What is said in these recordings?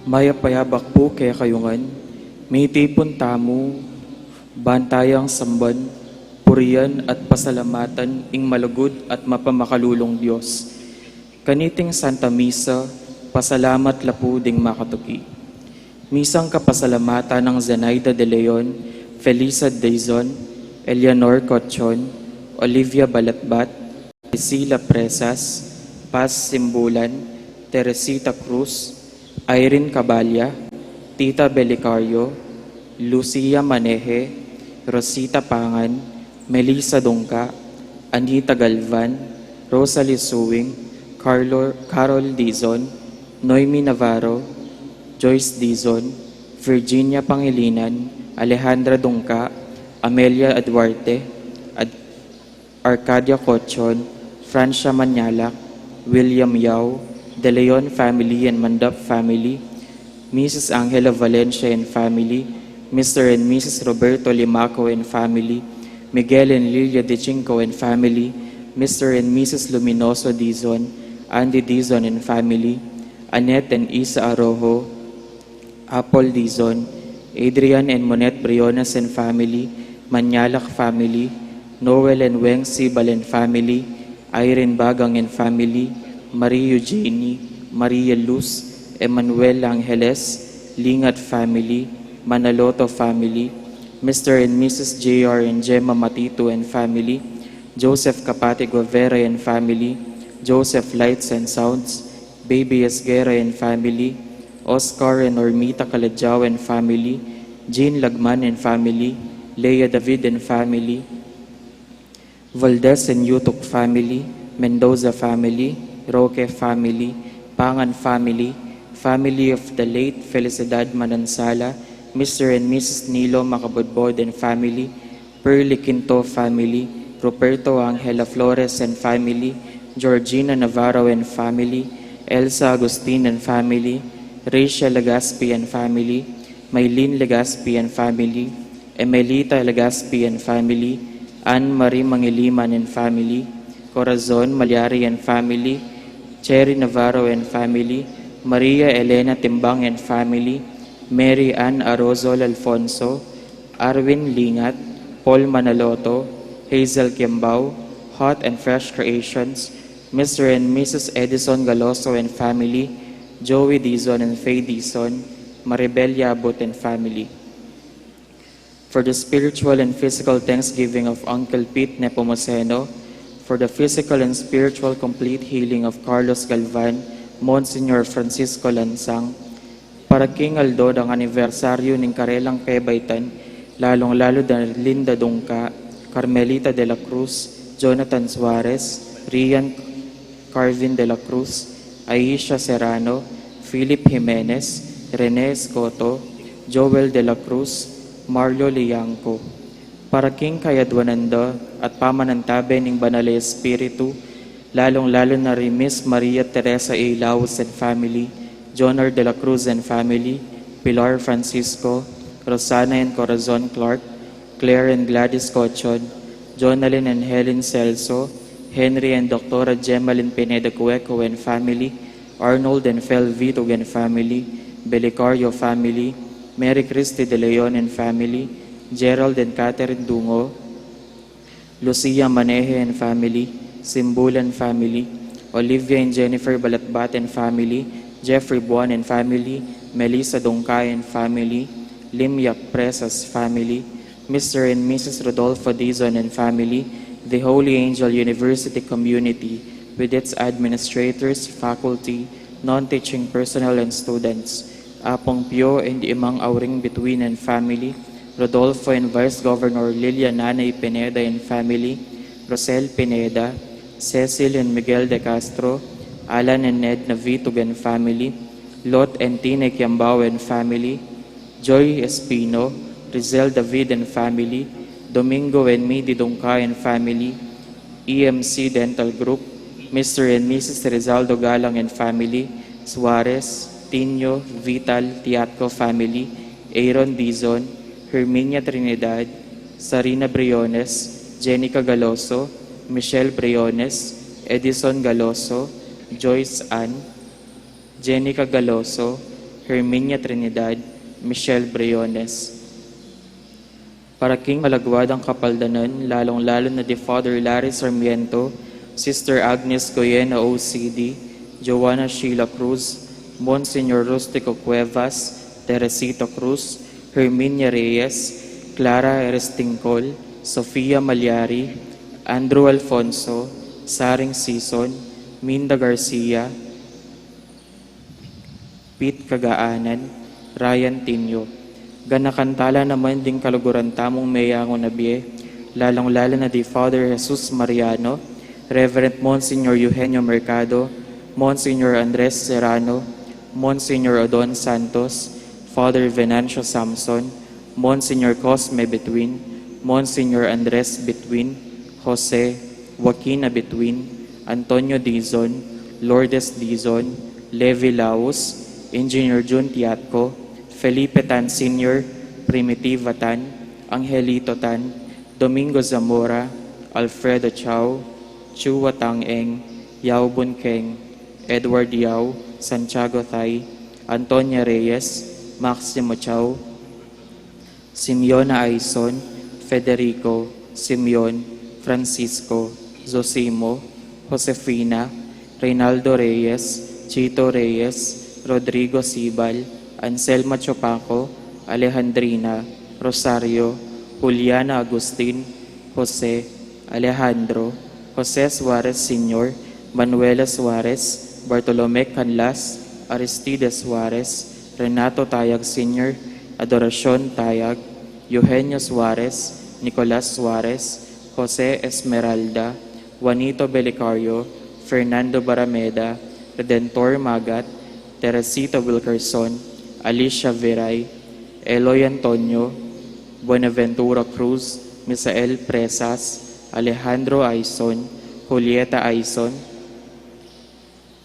Mayapayabak po kaya kayungan, may tipon tamo, bantayang samban, puriyan at pasalamatan ing malugod at mapamakalulong Diyos. Kaniting Santa Misa, pasalamat lapu ding makatuki. Misang kapasalamatan ng Zenaida de Leon, Felisa Dizon, Eleanor Cochon, Olivia Balatbat, Priscilla Presas, Paz Simbulan, Teresita Cruz, Irene Cabalya, Tita Belicario, Lucia Maneje, Rosita Pangan, Melissa Dongka, Anita Galvan, Rosalie Suwing, Carol Dizon, Noemi Navarro, Joyce Dizon, Virginia Pangilinan, Alejandra Dongka, Amelia Duarte, Arcadia Cochon, Francia Manyalak, William Yao, De Leon family and Mandap family, Mrs. Angela Valencia and family, Mr. and Mrs. Roberto Limaco and family, Miguel and Lilia De Cinco and family, Mr. and Mrs. Luminoso Dizon, Andy Dizon and family, Annette and Isa Arojo, Apple Dizon, Adrian and Monet Briones and family, Manyalak family, Noel and Weng Sibal and family, Irene Bagang and family, Marie Eugenie, Maria Luz, Emmanuel Angeles, Lingat family, Manaloto family, Mr. and Mrs. J.R. and Gemma Matito and family, Joseph Capate Guevara and family, Joseph Lights and Sounds, Baby Esguera and family, Oscar and Ormita Calajao and family, Jean Lagman and family, Leia David and family, Valdez and Yutok family, Mendoza family, Roque family, Pangan family, family of the late Felicidad Manansala, Mr. and Mrs. Nilo Macabudbod and family, Pearly Quinto family, Ruperto Angela Flores and family, Georgina Navarro and family, Elsa Agustin and family, Rachel Legaspi and family, Maylene Legaspi and family, Emelita Legaspi and family, Anne-Marie Mangiliman and family, Corazon Malyari and family, Cherry Navarro and family, Maria Elena Timbang and family, Mary Ann Arozol Alfonso, Arwin Lingat, Paul Manaloto, Hazel Kiambao, Hot and Fresh Creations, Mr. and Mrs. Edison Galoso and family, Joey Dizon and Faye Dizon, Maribel Yabot and family. For the spiritual and physical thanksgiving of Uncle Pete Nepomuceno, for the physical and spiritual complete healing of Carlos Galvan, Monsignor Francisco Lansang, para King Aldo ang anibersaryo ng Karelang Pebaytan, lalong-lalo na Linda Dongka, Carmelita de la Cruz, Jonathan Suarez, Rian Carvin de la Cruz, Aisha Serrano, Philip Jimenez, Rene Escoto, Joel de la Cruz, Marlo Liangco, para King Kayadwananda at pamanantabe ng Banal Espiritu, lalong-lalo na rin Miss Maria Teresa A. Laos and family, Jonar de la Cruz and family, Pilar Francisco, Rosana and Corazon Clark, Claire and Gladys Cochon, Jonalyn and Helen Celso, Henry and Dr. Gemalyn Pineda Cueco and family, Arnold and Fel Vitog and family, Belicario family, Mary Christy De Leon and family, Gerald and Catherine Dungo, Lucia Maneje and family, Simbulan family, Olivia and Jennifer Balatbat and family, Jeffrey Buan and family, Melissa Dongkay and family, Limyak Presas family, Mr. and Mrs. Rodolfo Dizon and family, the Holy Angel University community with its administrators, faculty, non-teaching personnel and students, Apong Pio and Imang Auring Between and family, Rodolfo and Vice Governor Lilia Nanay Pineda and family, Rosel Pineda, Cecil and Miguel de Castro, Alan and Ned Navitug and family, Lot and Tine Kiambao and family, Joy Espino, Rizel David and family, Domingo and Midi Dongka and family, EMC Dental Group, Mr. and Mrs. Rizaldo Galang and family, Suarez, Tino, Vital, Tiatco family, Aaron Dizon, Herminia Trinidad, Sarina Briones, Jenica Galoso, Michelle Briones, Edison Galoso, Joyce Ann, Jenica Galoso, Herminia Trinidad, Michelle Briones. Para King Malagwad ang Kapaldanan, lalong-lalo na di Father Larry Sarmiento, Sister Agnes Goyena OCD, Joanna Sheila Cruz, Monsignor Rustico Cuevas, Teresito Cruz, Herminia Reyes, Clara Erestingcol, Sofia Malyari, Andrew Alfonso, Saring Sison, Minda Garcia, Pete Kagaanan, Ryan Tinyo. Ganakantala naman ding kaluguran tamong mayango na biye, lalong-lalo na di Father Jesus Mariano, Reverend Monsignor Eugenio Mercado, Monsignor Andres Serrano, Monsignor Odon Santos, Father Venancio Samson, Monsignor Cosme Betwin, Monsignor Andres Betwin, Jose, Joaquina Betwin, Antonio Dizon, Lourdes Dizon, Levi Laus, Engineer Jun Tiatco, Felipe Tan Sr., Primitiva Tan, Angelito Tan, Domingo Zamora, Alfredo Chao, Chua Tang Eng, Yao Bun Keng, Edward Yao, Santiago Thay, Antonia Reyes, Maximo Chao, Simeona Aison, Federico, Simeon, Francisco, Zosimo, Josefina, Reynaldo Reyes, Chito Reyes, Rodrigo Sibal, Anselma Chopaco, Alejandrina, Rosario, Juliana Agustin, Jose, Alejandro, Jose Suarez Sr., Manuela Suarez, Bartolome Canlas, Aristides Suarez, Renato Tayag Sr., Adoracion Tayag, Eugenio Suarez, Nicolas Suarez, Jose Esmeralda, Juanito Belicario, Fernando Barameda, Redentor Magat, Teresita Wilkerson, Alicia Veray, Eloy Antonio, Buenaventura Cruz, Misael Presas, Alejandro Aison, Julieta Aison,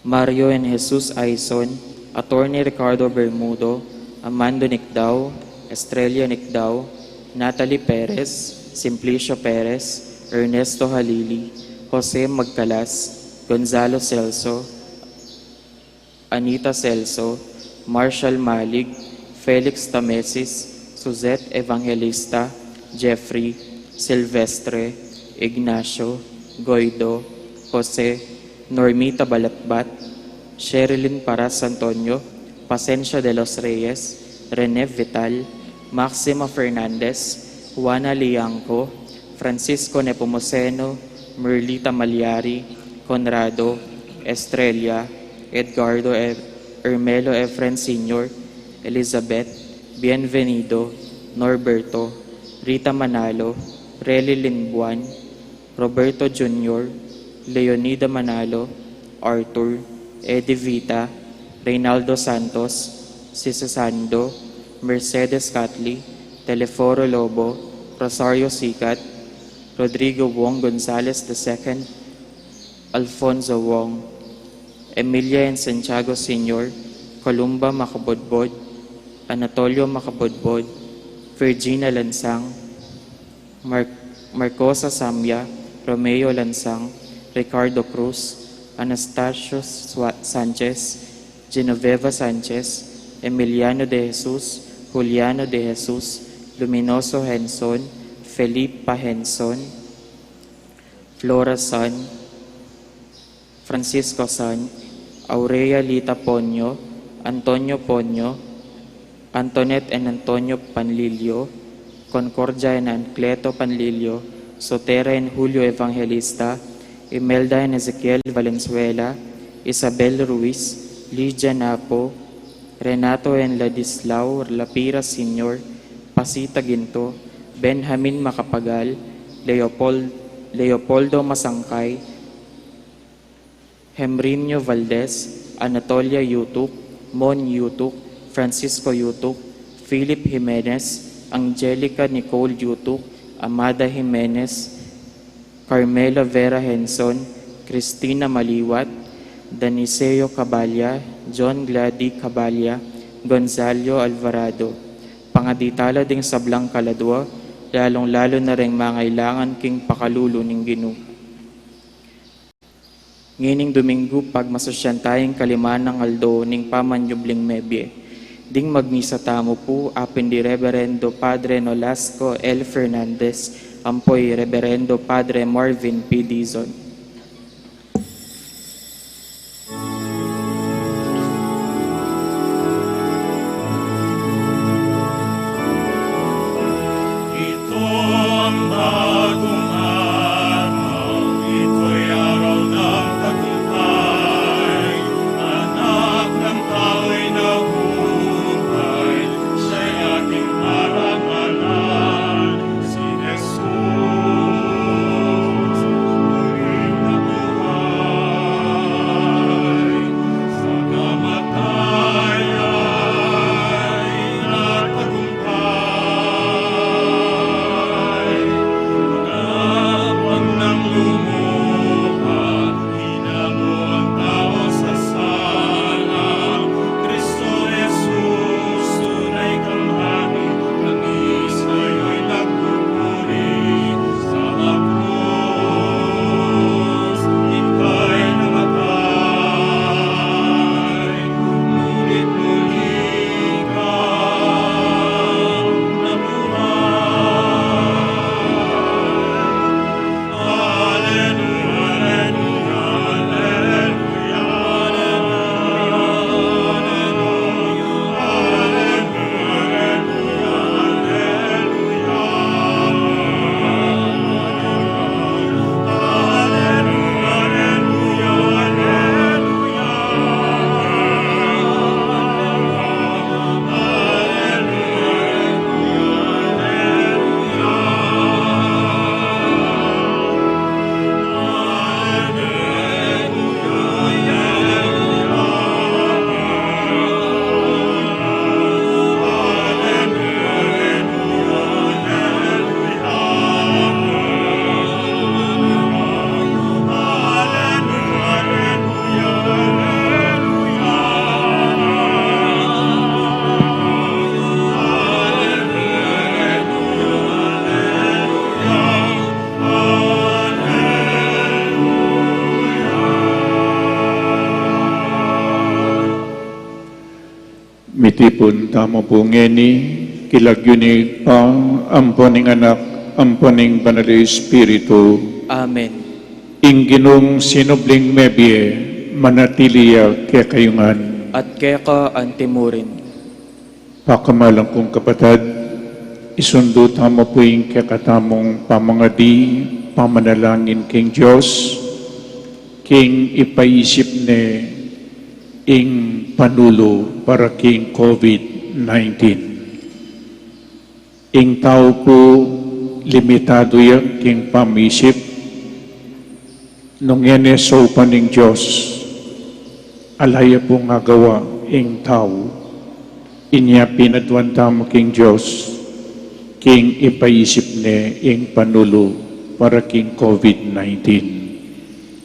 Mario and Jesus Aison, Attorney Ricardo Bermudo, Amando Nicdao, Estrella Nicdao, Natalie Perez, Simplicio Perez, Ernesto Halili, Jose Magcalas, Gonzalo Celso, Anita Celso, Marshall Malig, Felix Tamesis, Suzette Evangelista, Jeffrey, Silvestre, Ignacio, Goido, Jose, Normita Balatbat, Sherilyn Paras Antonio, Pasencio de los Reyes, Rene Vital, Maxima Fernandez, Juana Liangco, Francisco Nepomuceno, Merlita Malyari, Conrado, Estrella, Edgardo Ermelo Efren Sr., Elizabeth, Bienvenido, Norberto, Rita Manalo, Relly Linbuan, Roberto Jr., Leonida Manalo, Arthur, Eddie Vita, Reynaldo Santos, Sisasando, Mercedes Catli, Teleforo Lobo, Rosario Sicat, Rodrigo Wong Gonzalez II, Alfonso Wong, Emilia and Santiago Sr., Columba Makabodbod, Anatolio Makabodbod, Virginia Lansang, Marcosa Samya, Romeo Lansang, Ricardo Cruz, Anastasio Sanchez, Genoveva Sanchez, Emiliano de Jesus, Juliano de Jesus, Luminoso Henson, Felipe Henson, Flora San, Francisco San, Aurea Lita Ponyo, Antonio Ponyo, Antoinette and Antonio Panlilio, Concordia and Ancleto Panlilio, Sotera and Julio Evangelista, Imelda and Ezequiel Valenzuela, Isabel Ruiz, Lydia Napo, Renato and Ladislao Lapira Sr., Pasita Ginto, Benjamin Macapagal, Leopoldo Masangkay, Hemrinio Valdez, Anatolia Yutuk, Mon Yutuk, Francisco Yutuk, Philip Jimenez, Angelica Nicole Yutuk, Amada Jimenez, Carmela Vera Henson, Cristina Maliwat, Daniseo Cabalya, John Glady Cabalya, Gonzalo Alvarado. Pangaditala ding sablang kaladwa, lalong-lalo na rin mangailangan king pakalulo ning Ginoo. Ngining Domingo pag masusyan tayong kaliman ng aldo ning pamanyubling mebye. Ding magmisa tamo po, apin di Reverendo Padre Nolasco L. Fernandez, ampoy Reverendo Padre Marvin P. Dizon. Ito ang bagong araw, ito'y araw ng tagumpay. Anak ng tao'y nabuhay, siya'y ating parangalan. Si Jesus, muling nabuhay. Sa kamatayan natagumpay. Magapang ng lumuha, hinamo ang tao sa sala. Kristo Jesus, tunay kang hari, langis ngayon'y nagpupuri. Sa krus, ika'y namatay, ngunit muli kang nabuhay. Alleluia, alleluia, Mitipon tamo po ngeni, kilagyunig pa, amponing anak, amponing banal na Espiritu, Amen. ingginong sinubling mebye, manatiliya kaya kayungan. At keka antimurin. Pakamalang kong kapatid, isundo tamo po yung kakatamong pamangadi, pamanalangin king Diyos, king ipaisip ne, ing panulo para king COVID-19. Ing tao po limitado yan king pamisip nung yan sa upaning Diyos alaya po nga gawa ing tao inya pinadwan tamo king Diyos king ipaisip ne ing panulo para king COVID-19.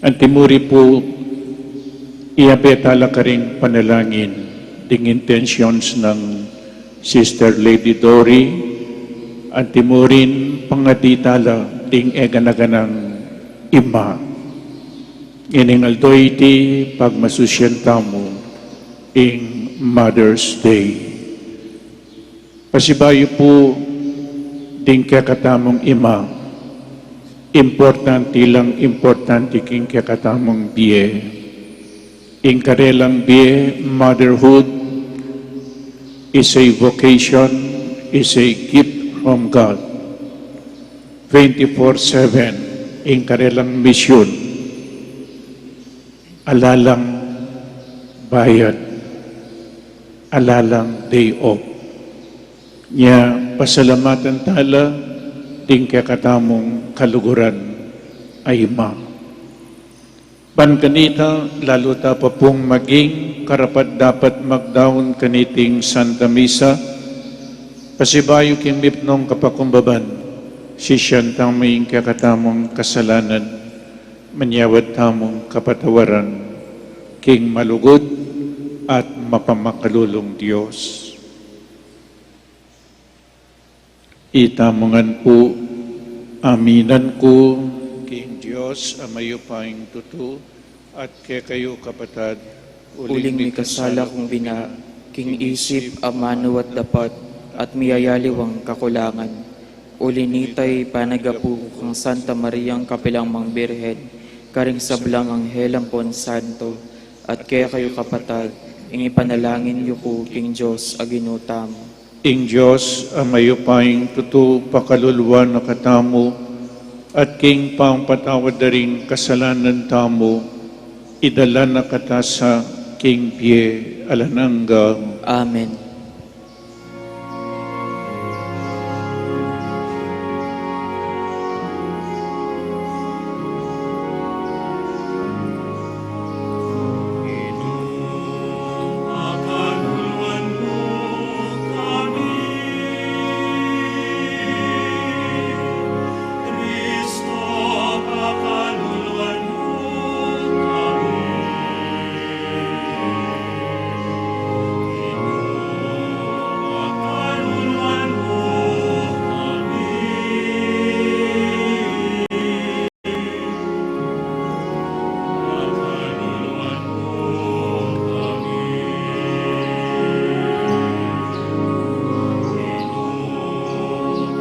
Ang timuri po iabetala ka rin panalangin ding intentions ng Sister Lady Dory at timurin pangaditala ding eganaganang ima. Iningaldo iti pagmasusyenta mo ing Mother's Day. Pasibayo po ding kakatamong ima. Importante lang importante king kakatamong biye. In karelang biye, motherhood is a vocation, is a gift from God. 24/7, in karelang mission, alalang bayad, alalang day off. Nya pasalamatan tala, ding kakatamong kaluguran ay ma. Pan kanita, lalo ta pa pong maging karapat dapat magdaon kaniting Santa Misa, pasibayo kimipnong kapakumbaban, sisyantang may kakatamong kasalanan, manyawad tamong kapatawaran, king malugod at mapamakalulong Diyos. Itamongan po, aminan ko, king Diyos, amayo paing tutu, at kaya kayo kapatad, Uling may kasala kong bina, king isip amano at dapat, at miyayaliwang kakulangan. Ulinitay panagapu kang Santa Mariang Kapilang Mang Birhen, karing sablang Anghelam Santo, at kaya kayo kapatag, ing ipanalangin yu ko king Diyos aginutam. Ing Diyos, amayo paing tutu pakaluluwa na katamo, at king pangpatawad na rin kasalanan tamo, idala na katasa king pie alananga. Amen. Pagkaluluwan mo kami, Kristo, pagkaluluwan mo kami. Pagkaluluwan mo kami.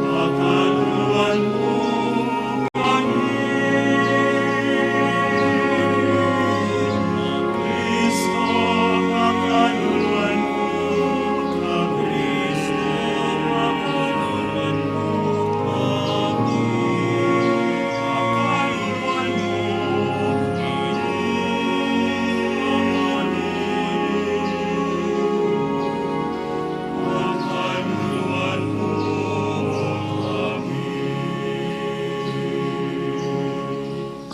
Pagkaluluwan mo Pagkaluluwan mo kami, Kristo, pagkaluluwan mo kami, pagkaluluwan mo kami, pagkaluluwan mo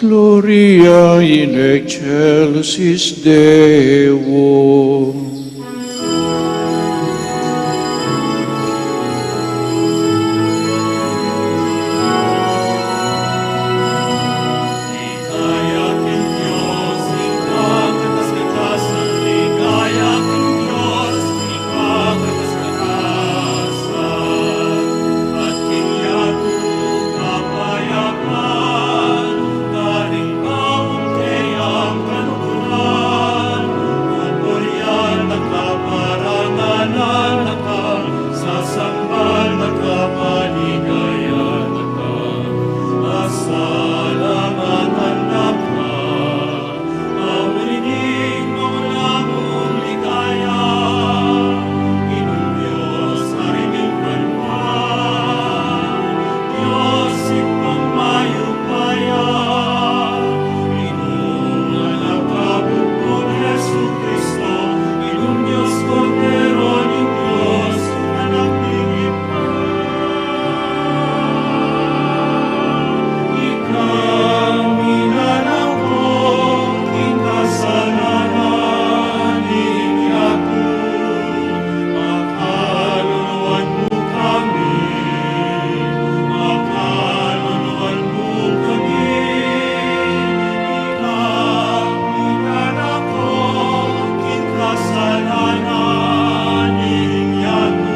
Gloria in excelsis Deo. Ligaya king Diyos, ikaw katas-katasan. Ligaya king Diyos, ikaw katas-katasan. At kinyaku kapayapaan, galing baong kayang kanukuran. Pupuryan nakaparanganan naka, sasambal nakapaligayan naka. Pasalamatan naka, mawininig mula mong ligaya. Inong Diyos, haringin banwan, Diyos, ipang mayupaya. Inong anak kabukong Yesu Kristo, Inong Diyos, Kordero ng Diyos, anak ng Ikaw minanakot, king kasalanan ni ako. Pagkaluluwan mo kami, pagkaluluwan mo kami. Ikaw minanakot, king kasalanan ni ako.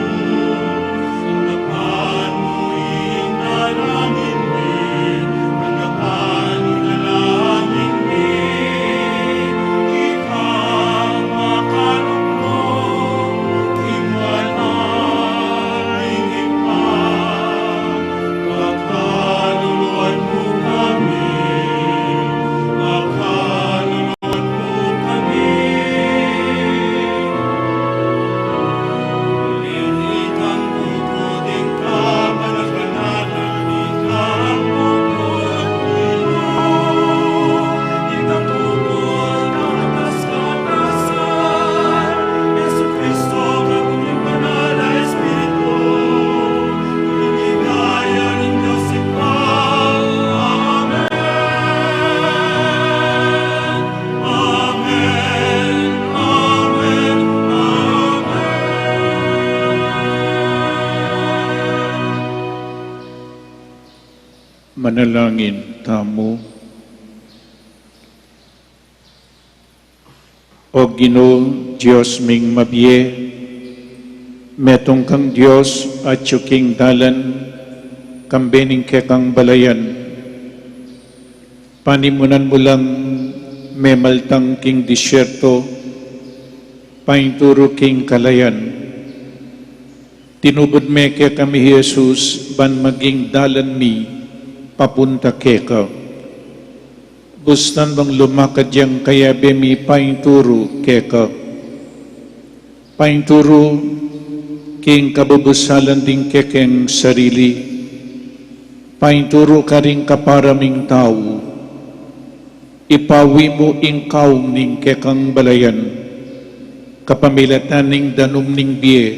Hanggapan mo inalangin din, hanggapan mo nalangin din. Ikaw makalugmok, himalaling ipag. Pagkaluluwan mo kami, pagkaluluwan mo kami. Linitan mo ko din ka, managanalan, ikaw mo ko Ikaw tungkol ng katas-katasan. Yesu Kristo, kaguling banal na Espiritu, iligaya ng Diyos ikaw. Amen. Amen. Amen. Manalangin tamo. O Ginoo, Diyos ming mabiye, metong kang Diyos at yuking dalan, kambening kekang balayan. Panimunan mo lang memaltang king disyerto, painturo king kalayan. Tinubod me kaya kami Jesus, ban maging dalan mi, papunta keka. Gustan bang lumakad yang kaya mi painturo keka. Painturo king kabubusalan din kekeng sarili. Painturo ka rin kaparaming tao. Ipawi mo ingkaw ning kekang balayan. Kapamilatan ning danom ning biye.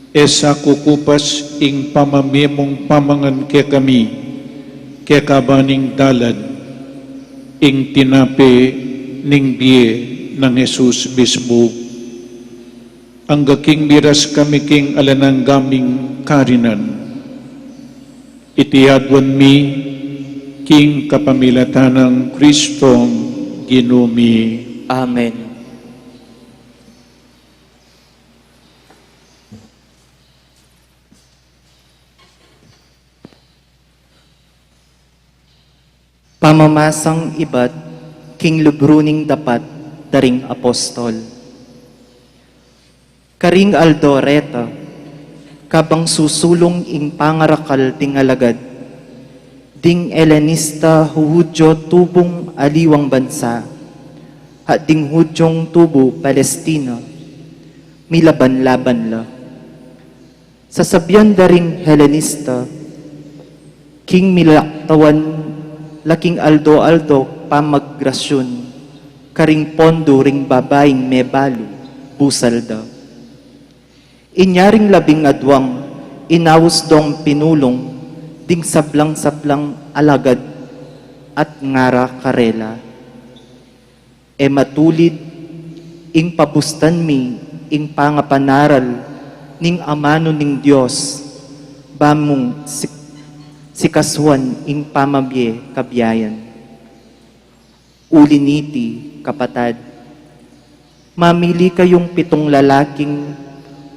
Esa kukupas ing pamamemong pamangan ke kami, ke kabaning dalan, ing tinape ning biye ng Jesus mismo. Ang gaking miras kami king alanang gaming karinan. Itiyadwan mi king kapamilatan ng Kristong ginumi. Amen. Pamamasang iba't king lubruning dapat daring apostol. Karing Aldoreta, kabang susulong ing pangarakal ting alagad, ding Elenista Hudyo tubong aliwang bansa, at ding Hudyong tubo Palestina, milaban-laban la. Sasabyan daring Helenista, king milaktawan laking aldo-aldo pamagrasyon, karing pondo ring babaeng mebalo, busalda. Inyaring labing adwang, inawos dong pinulong, ding sablang-sablang alagad, at ngara karela. E matulid, ing pabustan mi, ing pangapanaral, ning amano ning Diyos, bamong sikaswan ing pamabye kabiyayan. Uliniti, kapatad, mamili kayong 7 lalaking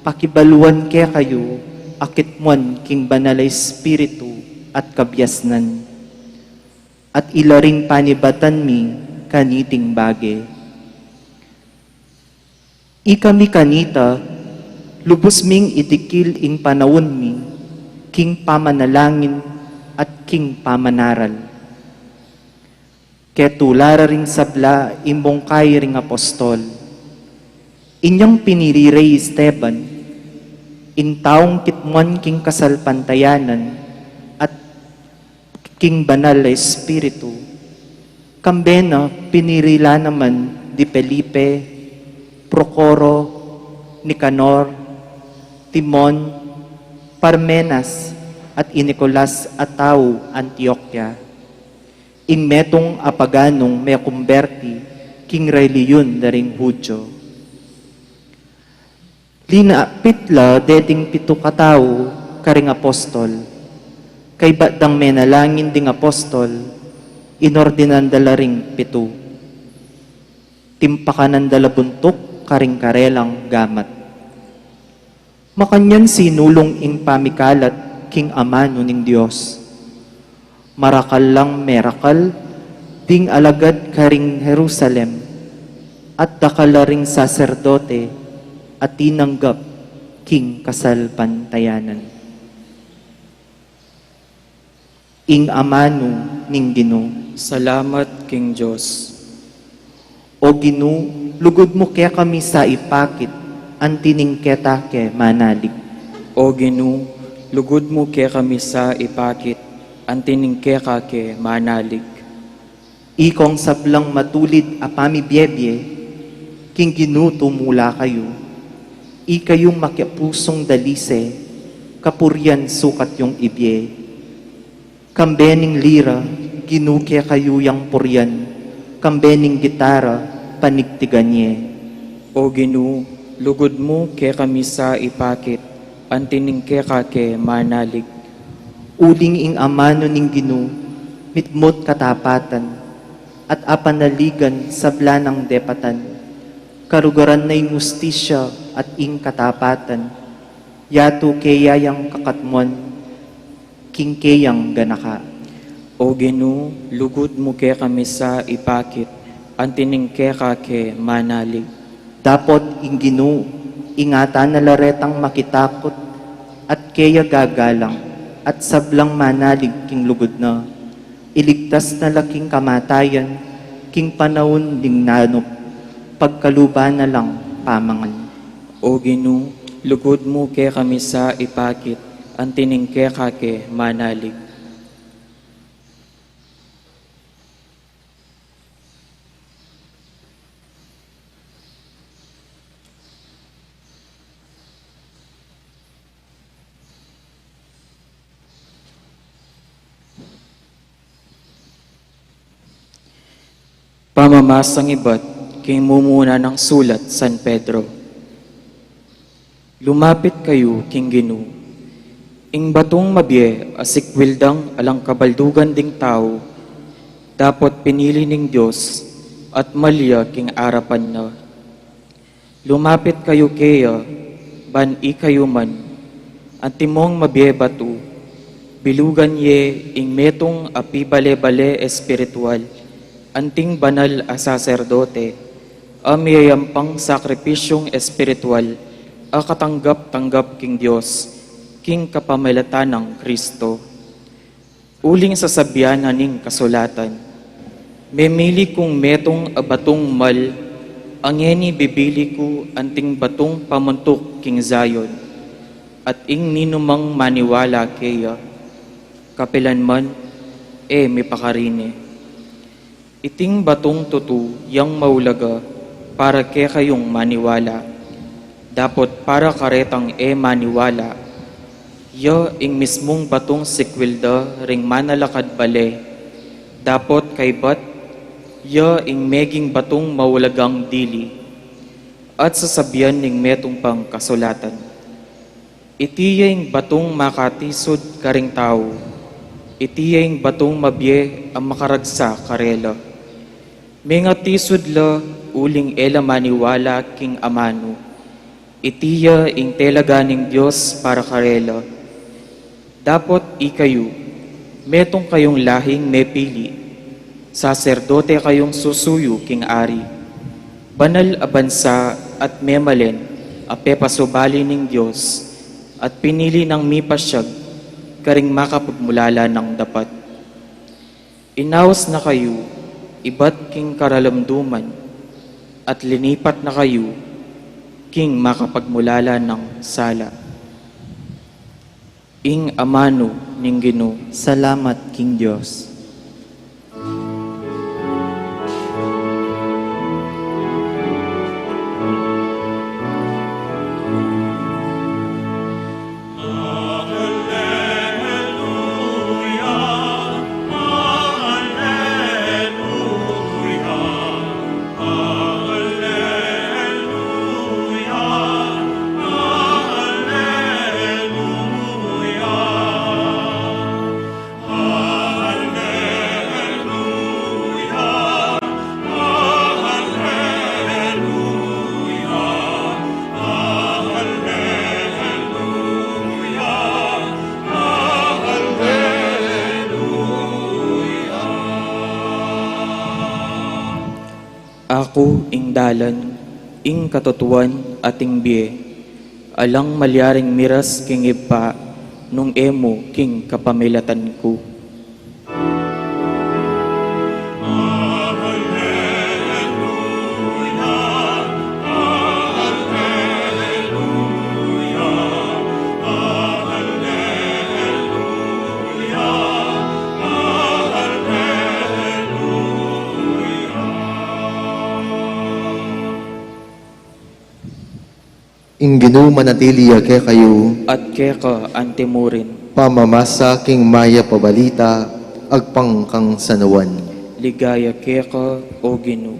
pakibaluan kaya kayo, akitmuan king banalay espiritu at kabyasnan, at ilaring panibatan mi kaniting bage. Ikami kanita, lubos ming itikil ing panawon mi, king pamanalangin at king pamanaral. Ketulara ring sabla imbong kay ring apostol. Inyong pinili Rey Esteban, in taong kitmuan king kasal pantayanan at king banal na espiritu. Kambena pinirila naman di Felipe, Procoro, Nicanor, Timon, Parmenas, at Nicolas Atao, Antioquia. In metong apaganong may kumberti, king reliyon na ring Hudyo. Linapitla deding 7 katao, karing apostol. Kay batang menalangin ding apostol, inordinan dala ring 7. Timpakanan dala buntok, karing karelang gamat. Makanyan sinulong ing pamikalat, king amano ning Diyos. Marakal lang merakal, ding alagad karing Jerusalem, at dakalaring saserdote, at tinanggap king kasal pantayanan. Ing amano ning Ginoo. Salamat, King Diyos. O Ginoo, lugod mo kaya kami sa ipakit, antining ketake manalig. O Ginoo, lugod mo kaya kami sa ipakit, antining kaya kake manalig. Ikong sablang matulid apami biyebye, king ginuto mula kayo. Ikayong makiapusong dalise, kapuryan sukat yung ibye. Kambening lira, ginukya kayo yang puryan, kambening gitara, panigtiganye. O Ginoo, lugod mo kaya kami sa ipakit, antining kaya kake manalig. Uling ing amano ning Ginoo, mitmot katapatan, at apanaligan sabla ng depatan, karugaran na ing ustisya at ing katapatan, yato kayayang kakatmuan, king kayang ganaka. O Ginoo, lugod mo kaya kami sa ipakit, antining kaya kake manalig. Dapot Ginu, ingatan na laretang makitakot, at kaya gagalang, at sablang manalig king lugod na. Iligtas na laking kamatayan, king panahon ding nanop, pagkaluba na lang pamangan. O Ginu, lugod mo ke kami sa ipakit, ang tiningke kake manalig. Pamamasang iba't king mumuna ng sulat San Pedro. Lumapit kayo, king Ginu. Ing batong mabye, asikwildang alang kabaldugan ding tao, dapat pinili ning Diyos at malya king arapan na. Lumapit kayo kaya, ban i kayo man, ang timong mabye batu, bilugan ye ing metong api bale-bale espiritual, anting banal a saserdote, amiyayampang sakripisyong espiritual, a katanggap-tanggap king Diyos, king kapamilatan ng Kristo. Uling sasabihan ning kasulatan, memili kong metong abatong mal, angeni bibili ko anting batong pamuntok king Zion, at ing ninumang maniwala kaya, kapilanman, mipakarine. Iting batong tutu yang maulaga para ke kayong maniwala. Dapat para karetang maniwala. Ya ing mismong batong sikwilda ring manalakad bale. Dapat kay bat ya ing meging batong maulagang dili. At sasabihan ning metong pang kasulatan. Itiya ing batong makatisod karing tao. Itiya ing batong mabye ang makaragsa karela. Mga tisod la uling ela maniwala king amano. Itiya ing telaganing Diyos para karela. Dapat ikayo, metong kayong lahing mepili. Saserdote kayong susuyo king ari. Banal a bansa at memalen a pepasubali ning Diyos at pinili ng mipasyag karing makapagmulala ng dapat. Inaos na kayo, iba't king karalamduman, at linipat na kayo, king makapagmulala ng sala. Ing amano ning Ginu. Salamat, King Diyos. Ako ing dalan, ing katotuan ating biye, alang malyaring miras king ipa, nung emo king kapamilatan ko. Ing Ginu manatili ke kayo, At keka antimurin, pamamasa king maya pabalita, agpang kang sanawan. ligaya keka o Ginu.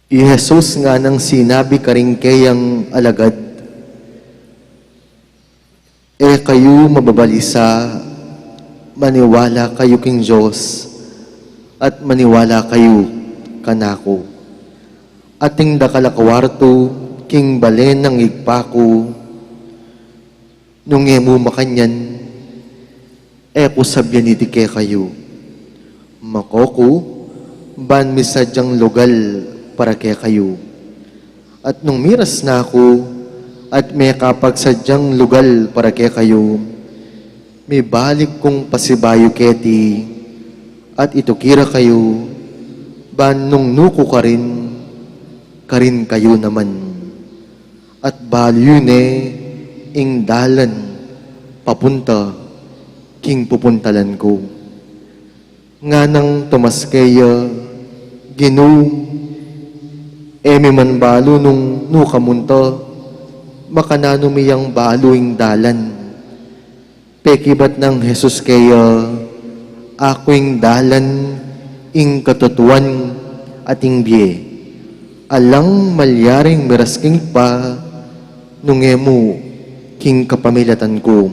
I Jesus nga nang sinabi karing kayang alagad, kayo mababalisa, maniwala kayo king Diyos, at maniwala kayo kanako. Ating dakalakawarto, king balen ng igpako, nung emo makanyan, eko sabyan iti ke kayo. Makoko, ban misadyang lugal para ke kayo. At nung miras na ako, at may kapagsadyang lugal para ke kayo, may balik kong pasibayo keti, at itukira kayo, ban nung nuko karin kayo naman. At balyo ne, ing dalan, papunta, king pupuntalan ko. Nga nang tumaskaya, eme man balo nung nukamunta, makanano miyang balo ing dalan. Pekibat ng Jesus kaya, ako'ing dalan, ing katutuan, at ing biye. Alang malyaring mirasking pa, nung emo, king kapamilatan ko.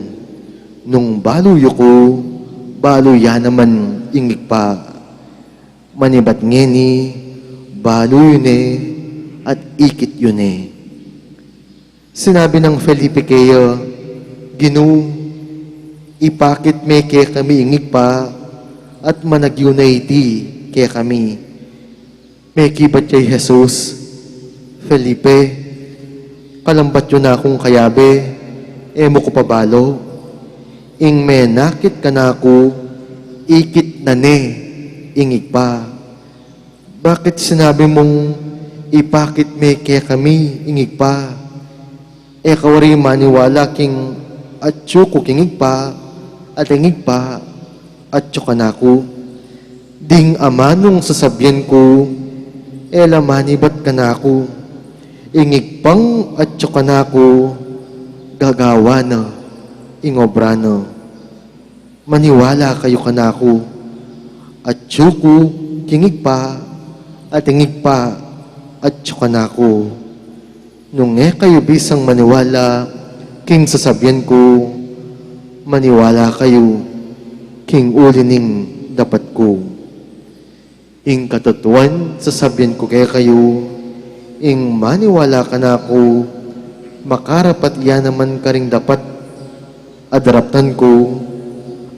Nung baluyo ko, baluya naman ingig pa. Manibat ngeni, baluyo ne, at ikit yun eh. Sinabi ng Felipe kaya, ipakit me kaya kami ingig pa, at managyunay ti kaya kami. May kibat kay Jesus, Felipe, kalambat yun na akong kayabe, emo ko pabalo. Ing menakit ka na ako, ikit na ne, ingig pa. Bakit sinabi mong ipakit me kaya kami, ingig pa? Kawari maniwala king atyo ko kingig pa, at ingig pa, atyo ka na ako. Ding amanong sasabyan ko, lamani ba't ka na ako? Ingig pang atyo ka na ako, gagawa na, ingobra na. Maniwala kayo ka na ako, atyo ko, kingig pa, at ingig pa, atyo ka na ako. Nung kayo bisang maniwala, king sasabyan ko, maniwala kayo, king ulining dapat ko. Ing katutuan, sasabyan ko kaya kayo, ing maniwala ka na ako, makarapat yan naman ka ring dapat, adaraptan ko,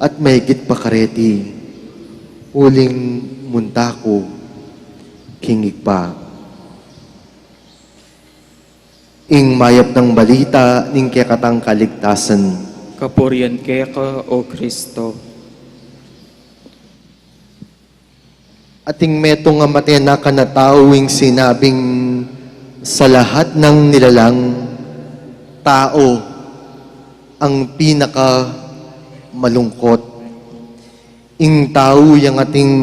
at mahigit pa kareti, uling munta ko, kingig pa. Ing mayap ng balita, ning kekatang kaligtasan, Kapurian ka, O Kristo. ating meto nga matena ka na tawing sinabing sa lahat ng nilalang tao ang pinaka malungkot. Ing tao yung ating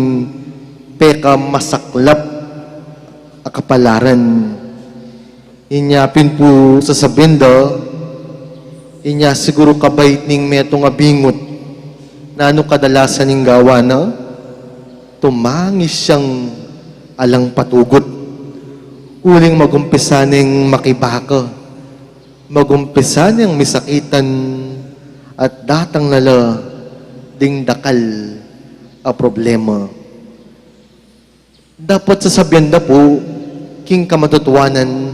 peka masaklap akapalaran. Inyapin po sa sabinda, inya siguro kabait ning meto nga bingot na ano kadalasan ning gawa na tumangis siyang alang patugot. Uling magumpisa ning makibaka, magumpisa niyang misakitan, at datang nala ding dakal a problema. Dapat sasabihan na po, king kamatutuanan,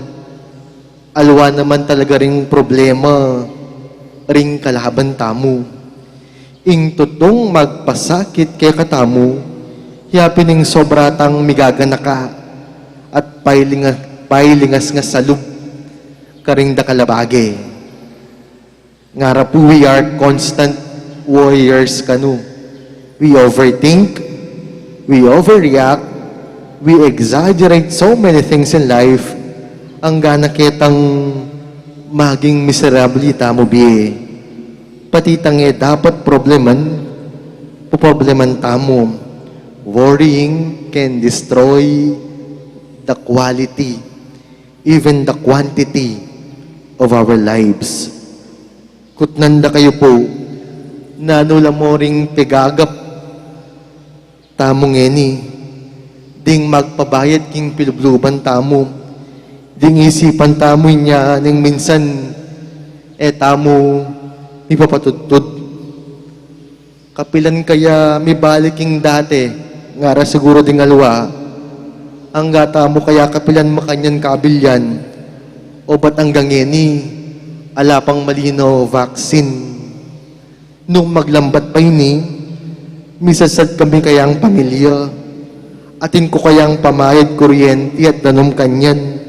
alwa naman talaga ring problema, ring kalaban tamo. Ing tutong magpasakit kay katamu, yapining sobratang migagana ka at pailingas nga salub karing da kalabage. Ngara po we are constant warriors kanu. We overthink, we overreact, we exaggerate so many things in life, ang gana kitang maging miserable tamo biye. Pati tangi dapat probleman tamo. Worrying can destroy the quality, even the quantity of our lives. Kutnanda kayo po, na nula mo ring pigagap, tamong eni, ding magpabayad king pilubluban tamo, ding isipan tamo niya, ning minsan, tamo, ipapatutod. Kapilan kaya may baliking dati, ngara siguro ding alwa, ang gata mo kaya kapilan makanyan kabilyan, o ba't ang gangeni, ala pang malino vaccine. Nung maglambat pa ini, misasad kami kayang pamilya, atin ko kayang pamayad kuryente at danom kanyan.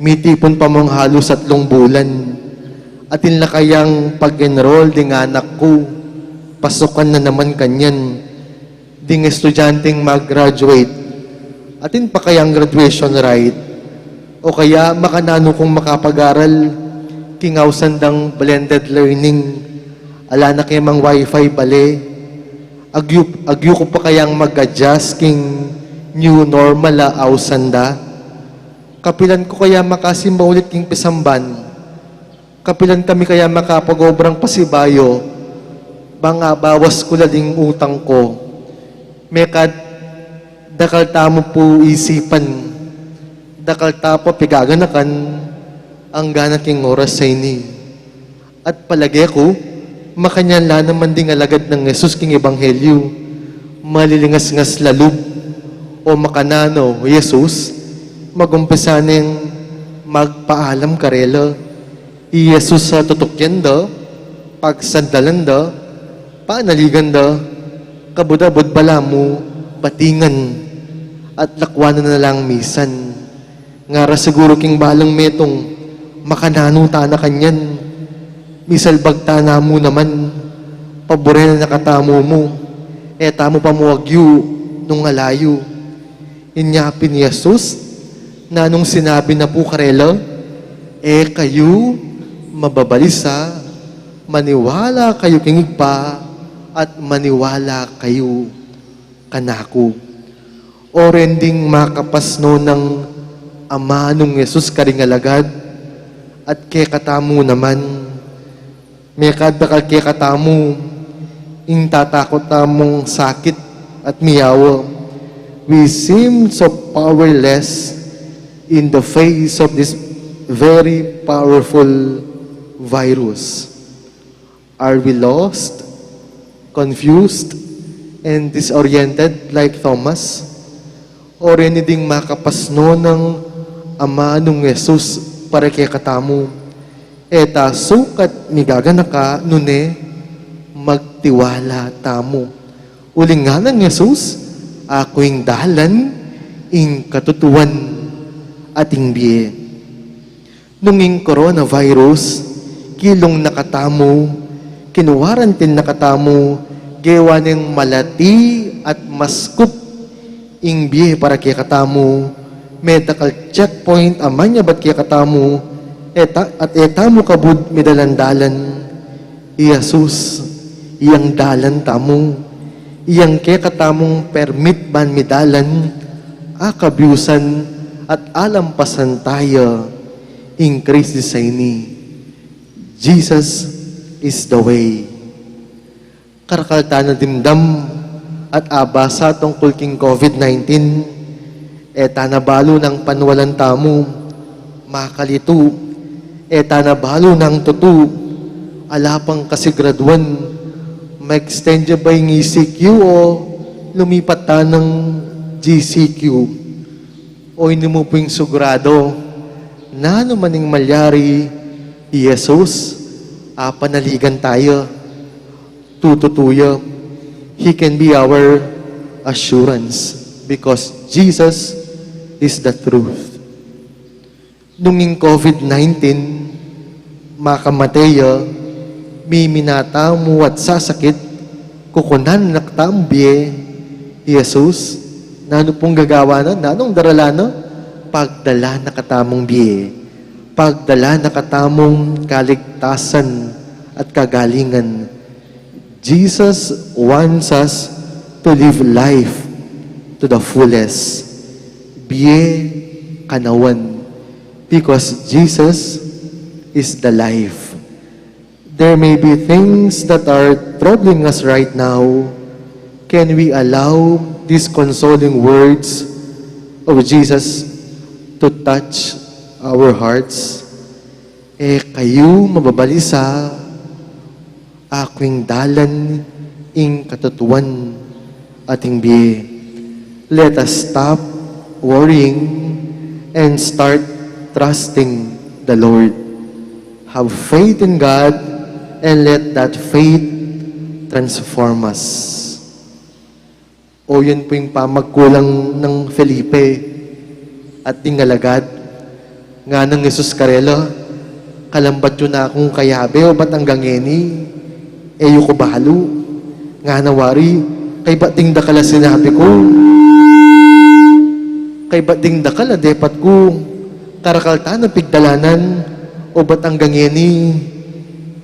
Mitipon pa mong halos 3 bulan, atin na kayang pag-enroll ding anak ko, pasukan na naman kanyan, ding estudyanteng mag-graduate, atin pa kayang graduation right, o kaya makanano kong makapag-aral, kingawsan dang blended learning, ala na kayo mang wifi bale, agyo ko pa kayang mag-adjust king new normal awsanda, kapilan ko kaya makasimba ulit king pisamban, kapilan kami kaya makapagobrang pasibayo, banga bawas ko lading utang ko, mekad dakal tamo po isipan, dakal tapo pigaganakan, ang gana king oras sa ini. At palagi ko, makanyan la naman ding alagad ng Jesus king Ebanghelyo, malilingas-ngas lalub, o makanano, Jesus, magumpisa ng magpaalam karela, Jesus sa tutukyan da, pagsandalan da, panaligan da, kabudabud bala mo, batingan, at lakwanan na lang misan. Ngara siguro king balang metong, makanano ta na kanyan, misalbag ta na mo naman, pabore na nakatamo mo, tamo pa mo agyo, nung alayo. Inyapin ni Jesus, na nung sinabi na po karela, kayo, mababalisa, maniwala kayo kingig pa, at maniwala kayo kanako. O rending makapasno ng Ama nung Jesus karingalagad, at kekatamo naman, may kadakal kekatamo, ing tatakot tamong sakit at miyawa. We seem so powerless in the face of this very powerful virus. Are we lost, confused, and disoriented like Thomas? O rin ding makapasno ng Ama nung Jesus para kay katamo? Eta sukat migagana ka nune magtiwala tamo. Uling nga ng Jesus, ako'ing dahalan, ing katutuan, ating biye. Nunging coronavirus, kilong nakatamo, kinuwarantin nakatamo, gewa ng malati at maskup, ing biye para kay katamo, medical checkpoint, amanya ba't kay katamo, at etamo kabud midalandalan, Jesus, iyang dalan tamo, iyang kay katamong permit ban midalan, akabyusan, at alampasan tayo, in Christ sa ini. Jesus is the way. Karakalta na dimdam at abasa tungkol king COVID-19, tanabalo ng panwalan tamo, makalito, tanabalo ng tutu, alapang kasigraduan, ma-extend ba yung ECQ o lumipat ta ng GCQ? O hindi mo po yung sugurado na ano maning malyari, Jesus, panaligan tayo, tututuyo. He can be our assurance because Jesus is the truth. Nunging COVID-19, makamataya, may minatamu at sasakit, kukunan naktambiye, Jesus, na ano pong gagawa na, anong darala na? Pagdala na katamong biye, pagdala na katamong kaligtasan at kagalingan. Jesus wants us to live life to the fullest. Biye kanawan. Because Jesus is the life. There may be things that are troubling us right now. Can we allow these consoling words of Jesus to touch our hearts? Kayo mababalisa, aking dalan ing katutuan ating biye. Let us stop worrying and start trusting the Lord. Have faith in God and let that faith transform us. O yun po yung pamagkulang ng Felipe at tingalagad nga ng Jesus Karelo, kalambat yun na akong kayabe o ba't ang gangeni, eyo ko bahalo, nga nawari, kay bating dakala sinabi ko, kay bating dakala depat ko, karakalta na pigdalanan, o ba't ang gangeni,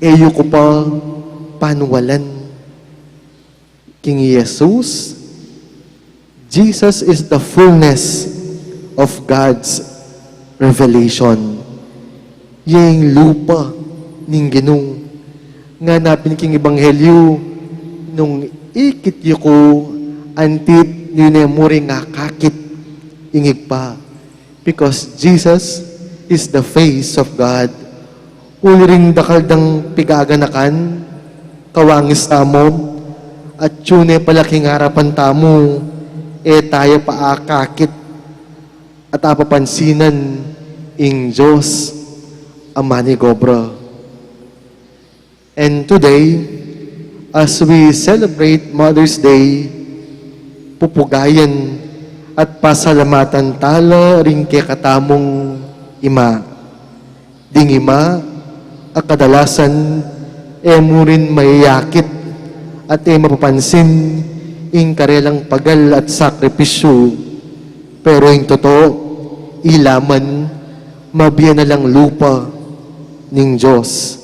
eyo ko pa panuwalan. King Jesus, Jesus is the fullness of God's revelation. Yang lupa ning Ginoo nga napin king ebanghelyo nung ikit yu ko antit yun muri nga kakit ingig pa. Because Jesus is the face of God. Uli ring dakaldang pigaganakan, kawangis tamo, at yun palaking harapan tamo, tayo paakakit at apapansinan ing Diyos Ama ni Gobra. And today, as we celebrate Mother's Day, pupugayan at pasalamatan tala ring kay katamong ima. Ding ima, ang kadalasan, mo rin mayayakit at mapapansin ing karelang pagal at sakripisyo. Pero yung totoo, ilaman, mabiyan na lang lupa ning Diyos.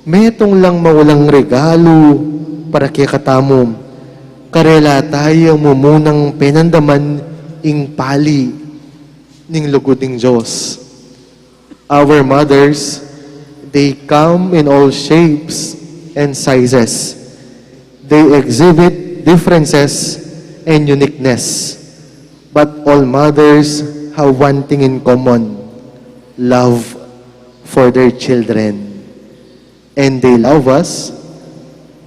Metong lang mawalang regalo para kay katamom. Karela tayo mumunang penandaman ing pali ning lugod ning Diyos. Our mothers, they come in all shapes and sizes. They exhibit differences and uniqueness. But all mothers have one thing in common: love for their children. And they love us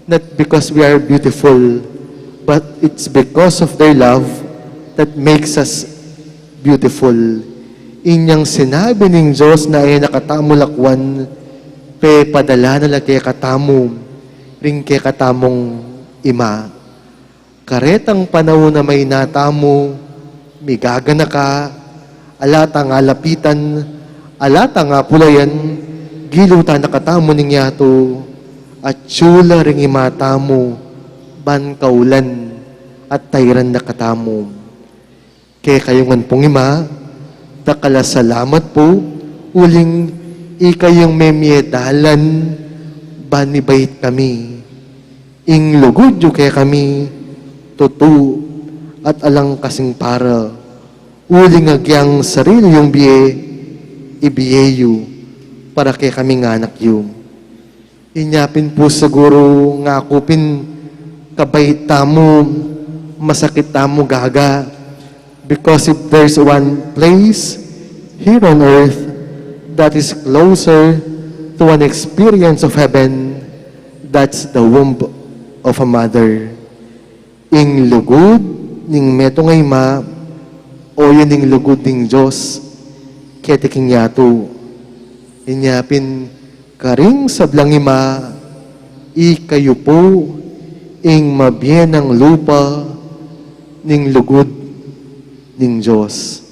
not because we are beautiful, but it's because of their love that makes us beautiful. Inyang sinabi ning Diyos na ay nakatamulakwan, pe padala na lagi katamo, ring kay katamong ima. Karetang panahon na may natamo, migagana ka, alata nga lapitan, alata nga pulayan, gilutan na katamo ning yato, at tsula ring imatamo, ban kaulan, at tayran na katamo. Kaya kayungan pong ima, dakala salamat po, uling ikayong memyedalan, banibait kami. Ing lugod yu kaya kami, tutu, at alang kasing para, uling agyang sarili yung biye, ibiyeyo, para kay kami nga anak yu. Inyapin po siguro nga kupin, kabait tamo, masakit tamo gaga, because if there's one place here on earth that is closer to an experience of heaven, that's the womb of a mother. Ing lugod ning meto ngay ma, o yun ing lugod ning Diyos, ketiking yato. Inyapin karing sablang ima, ikayo po ing mabien ng lupa ning lugod ning Diyos.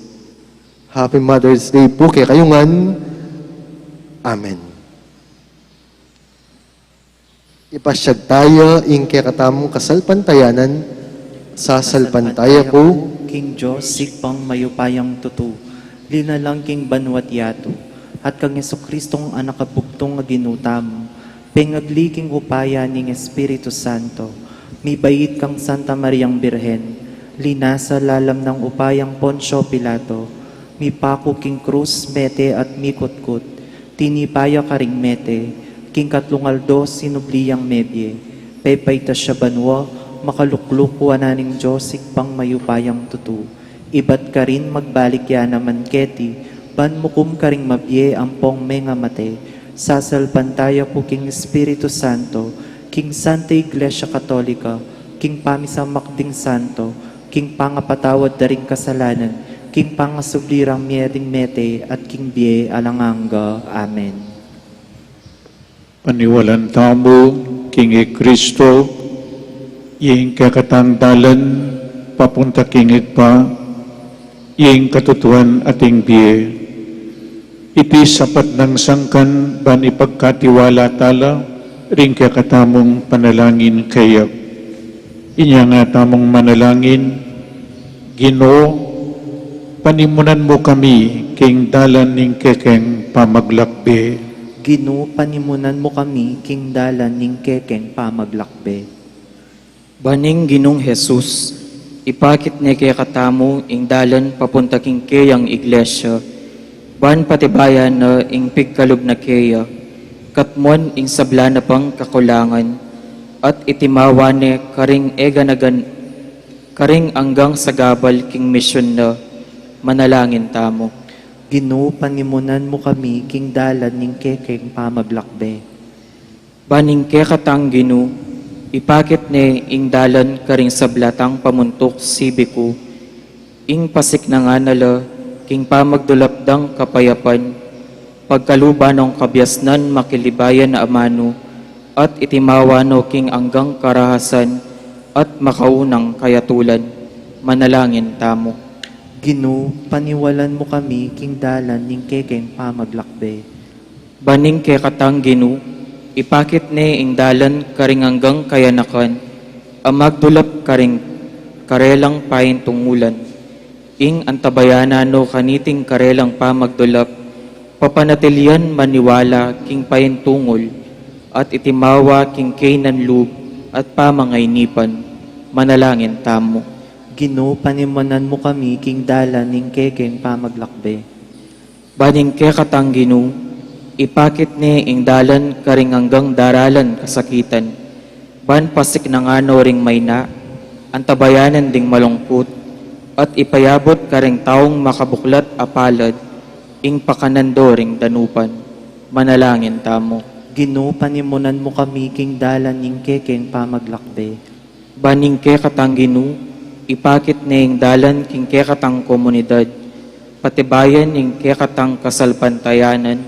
Happy Mother's Day po kay kayungan. Amen. Ipasyag tayo ing kay katamong kasalpantayanan, sasalpantaya ko, King Diyos, sikpang mayupayang tutu, linalang king banwat yato, at kang Yesukristong anak kabugtong nga ginutam, pengagliking upaya ning Espiritu Santo, mibayit kang Santa Mariang Birhen, linasa lalam ng upayang Poncio Pilato, mipako king krus mete at mikutkut, tinipaya karing mete, king katlungaldo sinubliyang mebye, pepay ta siya banwa, makaluklukwa na ning Diyos sikpang mayupayang tutu, ibat ka rin magbalik ya naman keti, ban mukum karing mabye ampong menga mate, sasalpantaya po king Espiritu Santo, king Santa Iglesia Katolika, king pamisamakding Santo, king pangapatawad daring kasalanan, king pangasublirang miyeding mete, at king biye alanganga. Amen. Paniwalan tamo, King Kristo, yung kakatangdalan, papunta kingit pa, yung katutuan ating biye. Iti sapat ng sangkan, ban ipagkatiwala tala, ring kakatamong panalangin kayak. Inya nga tamong manalangin, Ginoo, panimunan mo kami, king dalan ning kekeng pamaglakbe. Ginoo, panimunan mo kami, king dalan ning kekeng pamaglakbe. Baning Ginong Jesus, ipakit niya kaya katamo ing dalan papunta king kayang iglesia. Ban patibayan na ing pigkalog na kaya, katmon ing sabla na pang kakulangan, at itimawa ni karing karing anggang sa gabal king misyon na manalangin tamo. Ginoo, panimunan mo kami, king dalan ning kekeng pamaglakbe. Baning kaya katang Ginoo, ipakit ni ing dalan karing sablatang pamuntok sibiku, ing pasik na nga nala, king pamagdulapdang kapayapan, pagkaluban ng kabyasnan makilibayan na amano, at itimawano king anggang karahasan, at makaunang kayatulan, manalangin tamo. Ginoo, paniwalan mo kami, king dalan ning kekeng pamaglakbe. Baning kaya katang Ginoo, ipakit ni ing dalan karing anggang kayanakan, amagdulap karing karelang pain tungulan, ing antabayanano kaniting karelang pamagdulap, papanatilian maniwala king pain tungol, at itimawa king kainan lub, at pamangaynipan, manalangin tamo. Ginoo, panimunan mo kami, king dalan ning kekeng pamaglakbe. Baning kaya katang Ginoo, ipakit ni ing dalan karing hanggang daralan kasakitan, ban pasik na ngano ring mayna, antabayanan ding malungkot, at ipayabot karing taong makabuklat apalad, ing pakanando ring danupan, manalangin tamo. Ginoo, panimunan mo kami, king dalan ning kekeng pamaglakbe. Baning kaya katang Ginoo, ipakit ni ing dalan king kaya katang komunidad, patibayan ing kaya katang kasalpantayanan,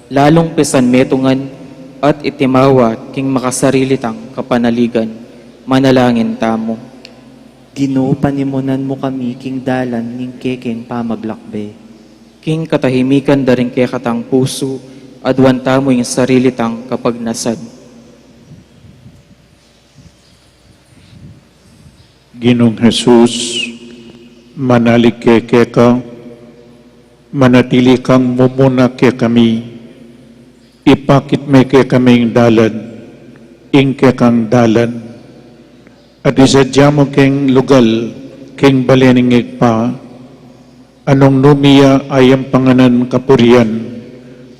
lalong pesan metungan, at itimawa king makasarilitang kapanaligan, manalangin tamo. Ginoo, panimunan mo kami, king dalan ning kekeng pamaglakbe. King katahimikan daring kaya katang puso, adwan tamo yung sarilitang kapagnasan. Ginong Jesus, manalig keke ka, manatili kang mumuna ke kami, ipakit may ke kaming dalan, ing ke kang dalan, at isadya mo keng lugal, keng baleningig pa, anong numiya ayang panganan kapurian,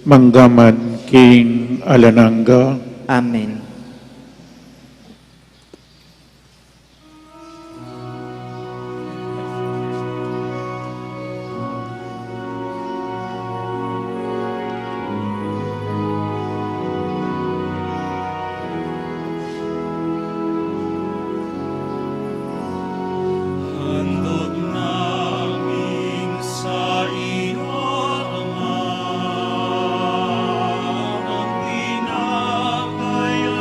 manggaman king alananga. Amen. Handog namin sa iyo, Ama, ang tinapay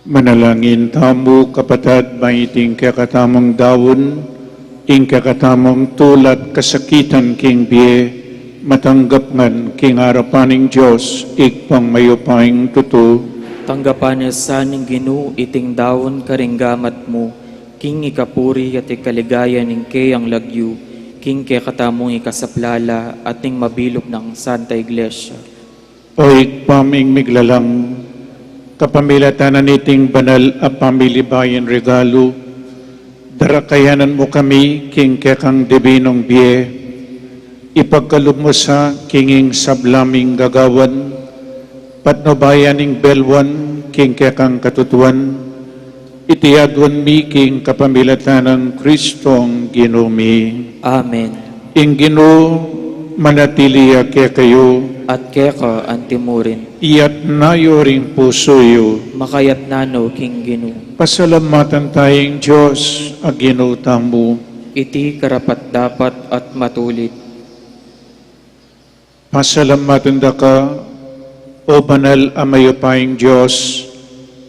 Manalangin tamu kapatid maiting kakatamang dawon, ing kakatamang tulat kasakitan king biye, matanggap ngan king harapaning Diyos, ikpang mayupaing tuto. Tanggapan niya sa ning Ginoo iting dawon karinggamat mo, king ikapuri at ikaligaya ning kayang lagyu, king kaya katamong ikasaplala at ning mabilog ng Santa Iglesia. O ikpaming miglalang, kapamilatanan iting banal a pamili bayan regalo, darakayanan mo kami king kekang dibinong biye, ipagkalub mo sa kinging sablaming gagawan, patnobayaning belwan king kekang katutuan, itiyadwan mi king kapamilatanan Kristong Ginumi. Amen. Ing Ginoo manatiliya kaya kayo, At kaya ka antimurin, iyat nayo ring pusoyo, makayat nano king Ginoo. pasalamatan tayong Diyos, Ginoo tamo. Iti karapat dapat at matulit. Pasalamatan da ka, o banal amayopayong Diyos,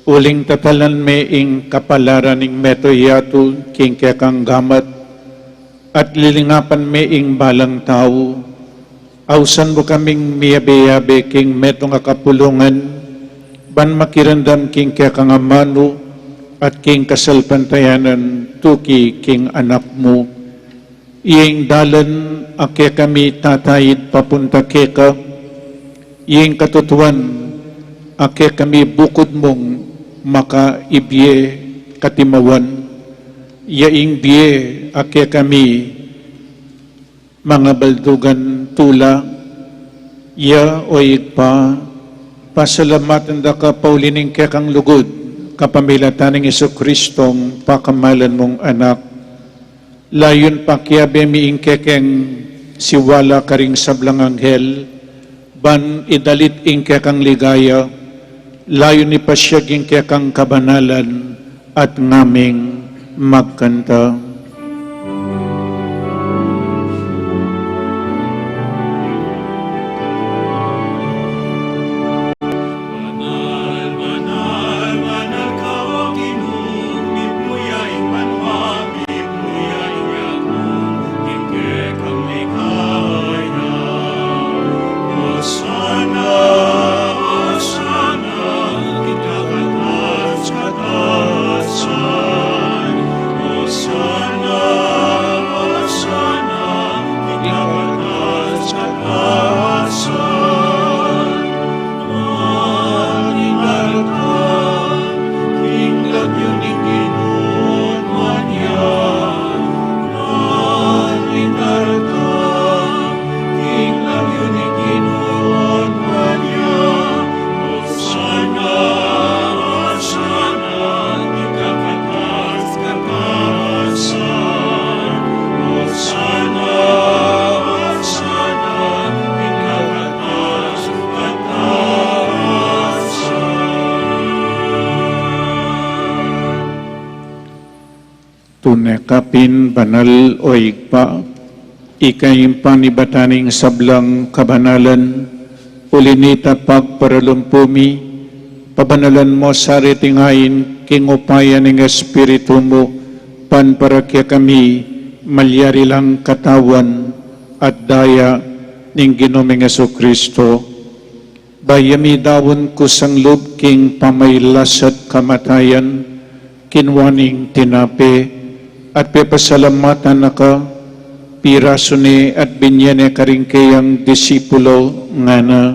uling tatalan me ing kapalaran ing metoyato king kekang gamat, at lilingapan me ing balang tao, ausan mo kaming miyabe-yabe king metong akapulungan, ban makirandam king kekang amano, at king kasalpantayanan tuki king anak mo. Iyeng dalan ake kami tatayid papunta keka, iyeng katutuan ake kami bukod mong makaibye katimawan, yaing biye ake kami mga baldugan tula, ya o igpa, pasalamatan da ka paulining kekang lugod, kapamilataning Isu Kristong pakamalan mong anak. Layon pa kiyabe miing kekeng siwala karing sablang anghel, ban idalit ing kekang ligaya, layon ni pasyag ing kekang kabanalan, at ngaming magkanta. Manal, manal, manal ka o Ginoo, mipuyaing banwa, mipuyaing yakong, hingkekang ligaya. Hosana, Hosana, kitakatas katasan. Hosana, Hosana, kitakatas katasan. Tunekapin banal o igpa, ikayim panibataning sablang kabanalan, ulinita pagparalumpumi, pabanalan mo sa ritingain, kingupayan ng Espiritu mo, panparakya kami, malyari lang katawan, at daya ng Ginoming Jesucristo. Bayami dawon ko sang loob king pamaylas at kamatayan, kinwaning tinape, at pepasalamatan na ka, piraso ni at binyane karing kayang disipulo nga na,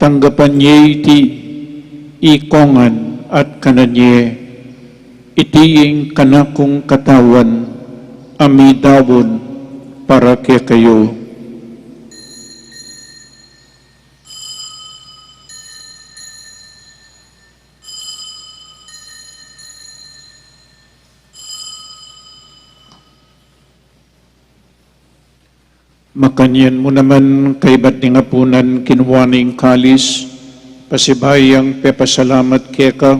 tanggapan niya iti, ikongan at kananye, itiing kanakong katawan, amidawon para kay kayo. Makanyan mo naman kay ba't ni ngapunan kinwaning kalis, pasibayang pepasalamat keka,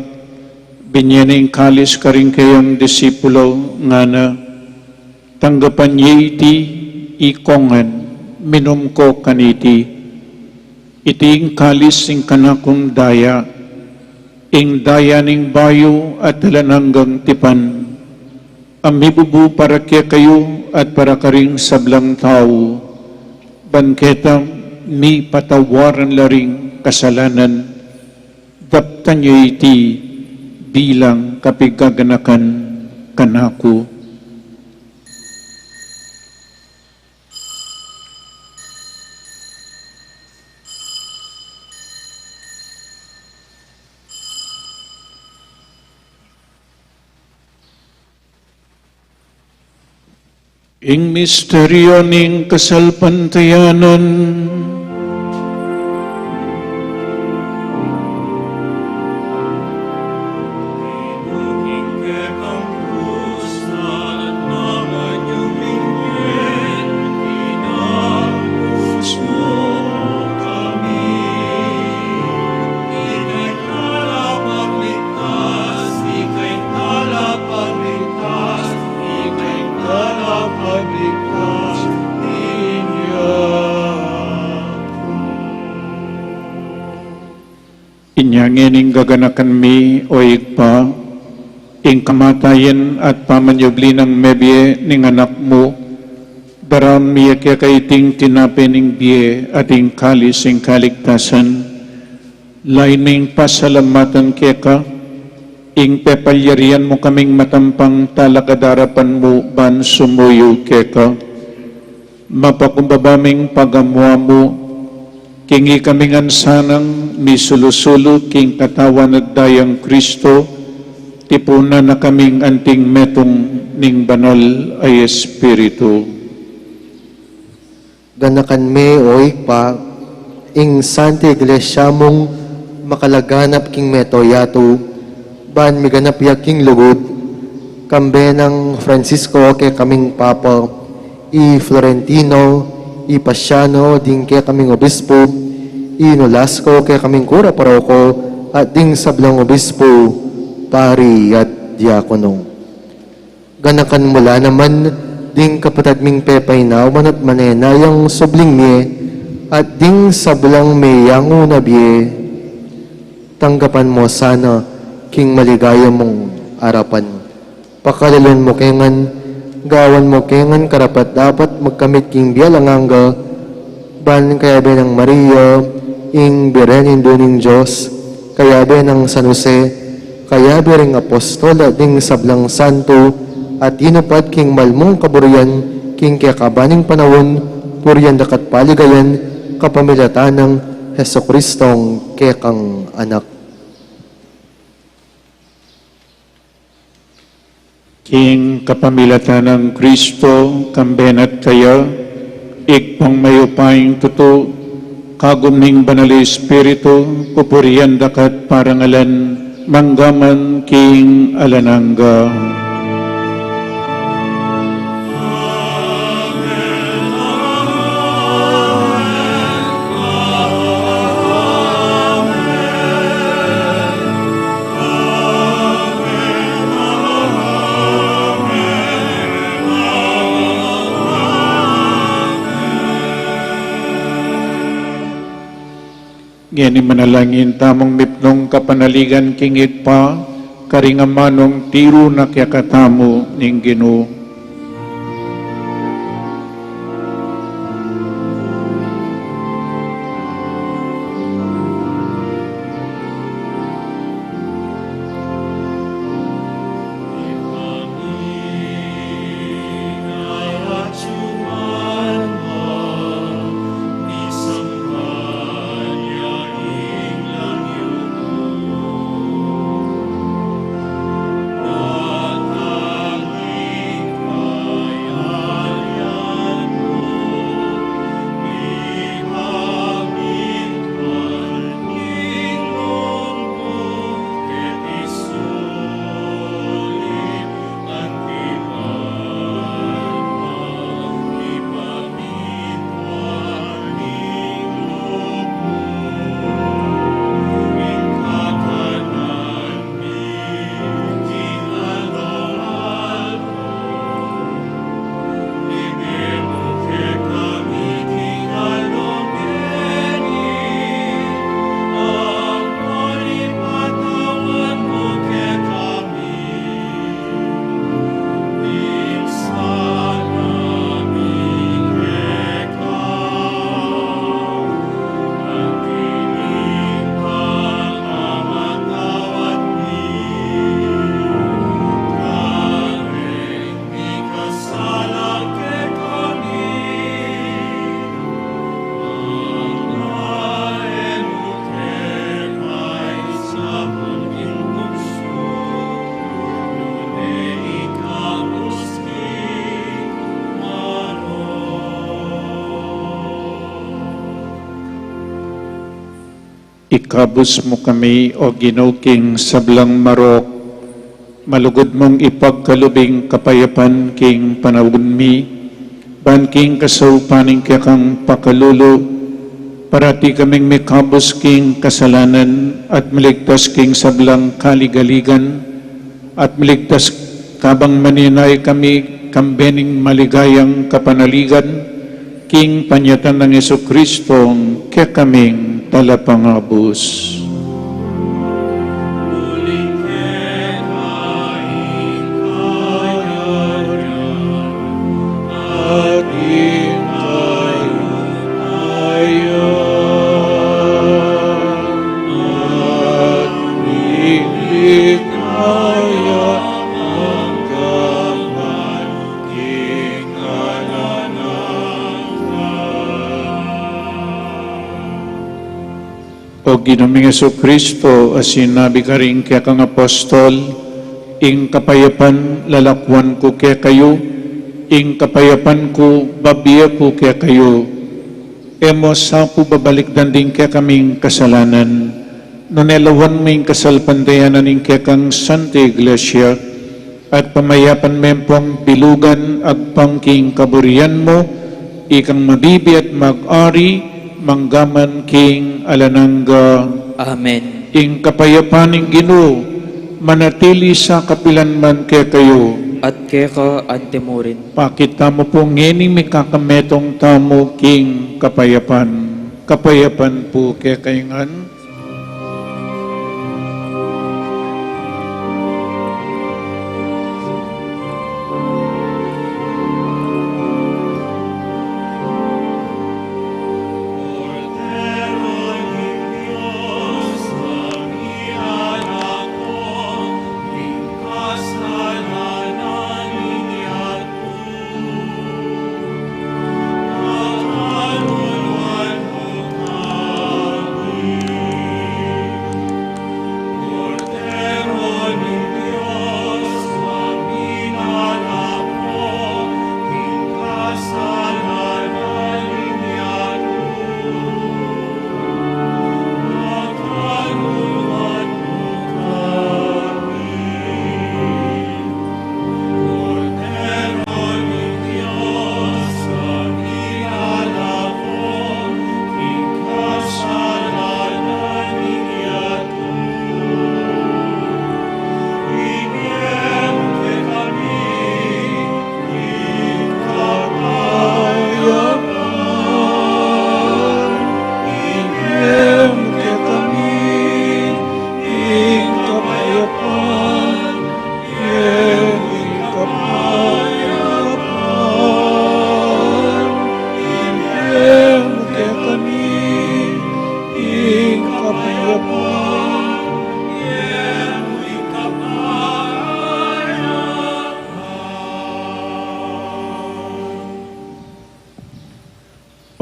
binyaning kalis karing kayang disipulo nga na, tanggapan niya iti, ikongan, minum ko kaniti, iting kalis sing kanakong daya, ing dayaning bayo at talananggang tipan, amibubu para kaya kayo at para karing sablang tao, bangketa mi patawaran laring kasalanan, daptan niyo iti bilang kapigaganakan kanako. Ing misteryo ning kasalpantayanan, Inuking kekang pusa at naman yung lingkid, inangos mo kami. Ika'y talapagligtas, ika'y talapagligtas, ika'y talapagligtas ninyo. inyangining gaganakan mi o igpa, ing kamatayan at pamanyubli ng mebye ning anak mo, daram miya kaya kaiting tinapin ing biye at ing kalis ing kaligtasan, laining pasalamatan kaya ka, ing pepalyarian mo kaming matampang talakadarapan mo ban sumuyo kaya ka, mapakumbabaming pagamwa mo, kingi kaming ansanang misulusulo king katawan at dayang Kristo, tipuna na kaming anting metong ning banal ay Espiritu. Ganakan me o ikpa, ing Santa Iglesia mong makalaganap king metoyato, ban miganap yak king lugod, kambe ng Francisco ke kaming Papa, i Florentino, i Pasiano, ding ke kaming Obispo, i Nolasco ke kaming Kura Paroko, at ding sablang Obispo, Pari at Diakono. Ganakan mula naman, ding kapatid ming pepay na manat manena yung subling miye, at ding sablang meyang unabye, tanggapan mo sana king maligaya mong arapan. Pakalalon mo kengan, gawan mo kengan karapat dapat magkamit king bialanganga, ban kaya be ng Maria, ing birenin doning Diyos, kaya be ng San Jose, kaya be ring apostol at ding sablang santo, at inupad king malmong kaburian, king kakabaning panawon, purian dakat paligayan, kapamilatan ng Heso Kristong kekang anak. King kapamilatan ng Kristo, kambenat kaya, ikpang mayupaing tuto, kagumning banal Espiritu, pupurian dakat parangalan, manggaman king alanangga. Ngeni manalangin tamong mipnong kapanaligan kingit pa, karingamanong tiro na kyakatamo ning Ginoo. Ikabus mo kami, o Ginoo king sablang marok, malugod mong ipagkalubing kapayapan king panawon mi, ban king kasaupaning kaya kang pakalulo, parati kaming mikabos king kasalanan at maligtas king sablang kaligaligan, at maligtas kabang maninay kami kambening maligayang kapanaligan, king panyatan ng Jesucristong kaya kaming talapangabos. Muling kekain kayanan at intayong ayan at nilikaya hanggang maging O Ginoong Jesucristo, as sinabi ka rin kaya kang apostol, ing kapayapan lalakwan ko kaya kayo, ing kapayapan ko babiya ko kaya kayo. Emo sa po babalik din kaya kaming kasalanan, nunelawan mo ing kasalpandayanan ing kaya kang Santa Iglesia, at pamayapan mempong bilugan agpangking kaburian mo, ikang mabibi at mag-ari, manggaman king alanangga. Amen. Ing kapayapaning Ginoo, manatili sa kapilanman kaya kayo. At keka antemurin. Pakita mo po ngeni may kakametong tamo king kapayapan. Kapayapan po kaya kayangan.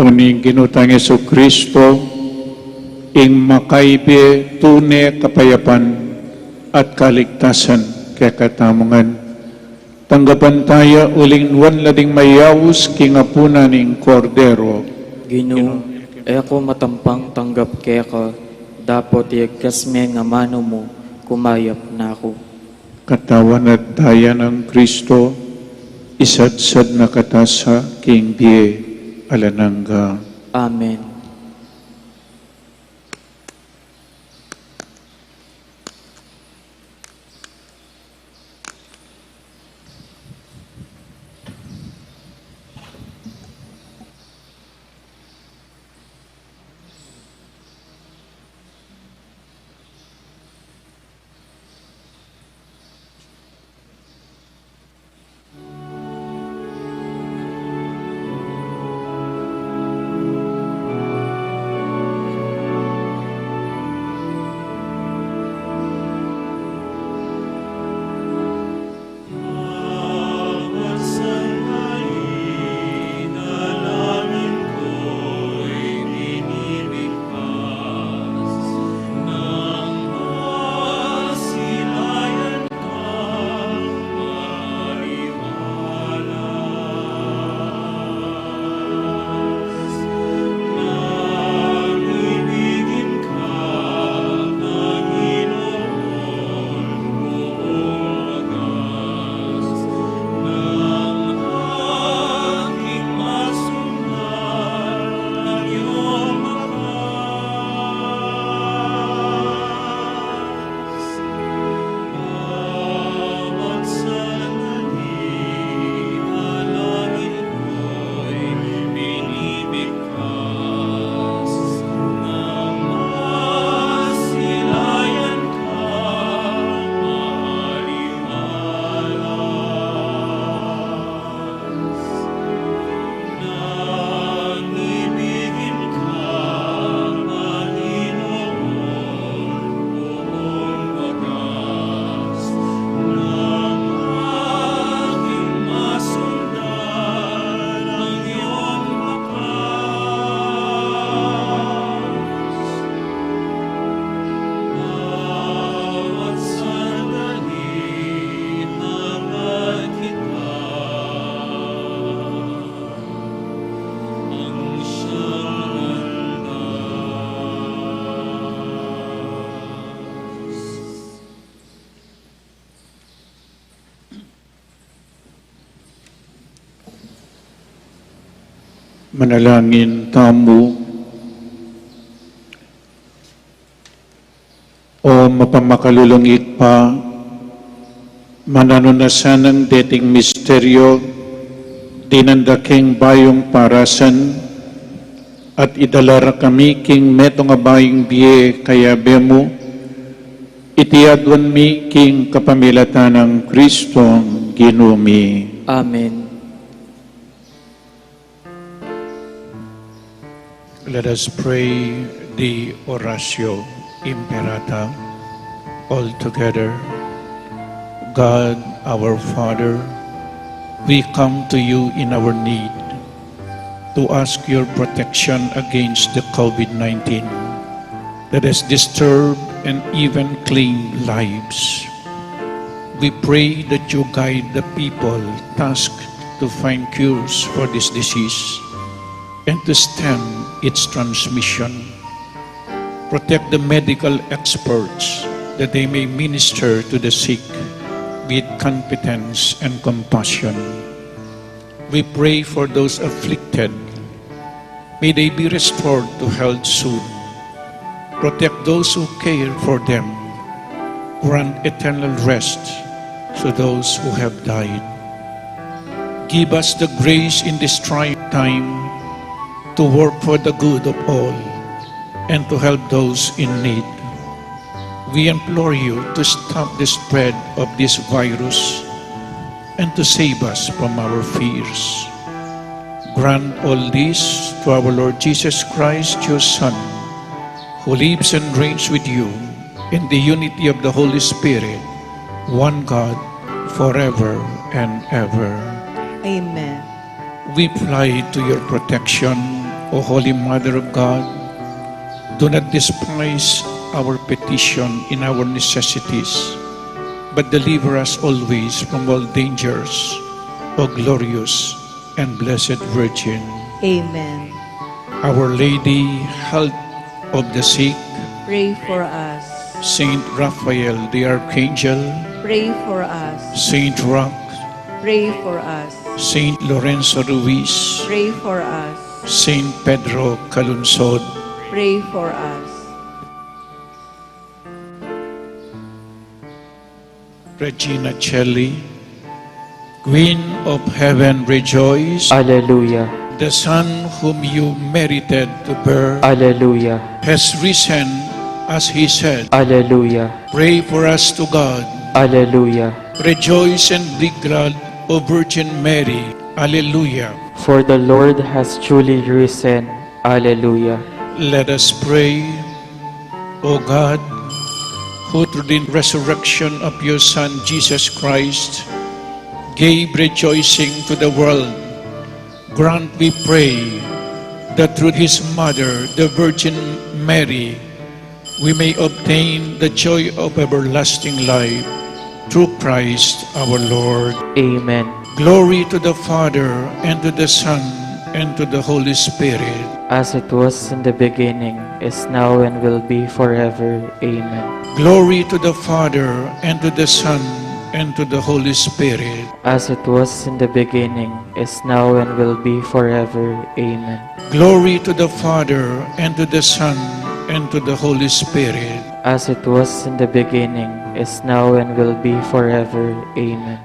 Uning ginutang Jesucristo, ing makaibi tune kapayapan at kaligtasan kaya katamungan. Tanggapan tayo uling nuwan lading mayawus kingapunan ning kordero. Ginoo, ako matampang tanggap keka, dapat iagkas me nga mano mo, kumayap na ako. Katawan at daya ng Kristo, isadsad na katasa king die alanangga. Amen. Manalangin tamo. O mapamakalulungig pa, mananunasan ng dating misteryo, dinandaking bayong parasan, at idalara kami king metong abaying biye kaya bemo, itiadwan mi king kapamilatan ng Kristong ginumi. Amen. Let us pray the Oratio Imperata all together. God, our Father, we come to you in our need to ask your protection against the COVID-19 that has disturbed and even claimed lives. We pray that you guide the people tasked to find cures for this disease and to stem its transmission. Protect the medical experts that they may minister to the sick with competence and compassion. We pray for those afflicted. May they be restored to health soon. Protect those who care for them. Grant eternal rest to those who have died. Give us the grace in this trying time to work for the good of all and to help those in need. We implore you to stop the spread of this virus and to save us from our fears. Grant all this to our Lord Jesus Christ, your Son, who lives and reigns with you in the unity of the Holy Spirit, one God, forever and ever. Amen. We fly to your protection, O Holy Mother of God. Do not despise our petition in our necessities, but deliver us always from all dangers, O glorious and blessed Virgin. Amen. Our Lady, health of the sick, Pray for us. Saint Raphael the Archangel, Pray for us. Saint Roch, Pray for us. Saint Lorenzo Ruiz, Pray for us. Saint Pedro Calunsod, Pray for us. Regina Celli, Queen of Heaven, rejoice. Alleluia. The Son whom you merited to bear Alleluia. has risen, as he said. Alleluia. Pray for us to God. Alleluia. Rejoice and be glad, O Virgin Mary. Alleluia. For the Lord has truly risen. Alleluia. Let us pray. O God, who through the resurrection of your Son Jesus Christ gave rejoicing to the world, grant, we pray, that through his mother, the Virgin Mary, we may obtain the joy of everlasting life through Christ our Lord. Amen. Glory to the Father, and to the Son, and to the Holy Spirit. As it was in the beginning, is now, and will be forever. Amen. Glory to the Father, and to the Son, and to the Holy Spirit. As it was in the beginning, is now, and will be forever. Amen. Glory to the Father, and to the Son, and to the Holy Spirit. As it was in the beginning, is now, and will be forever. Amen.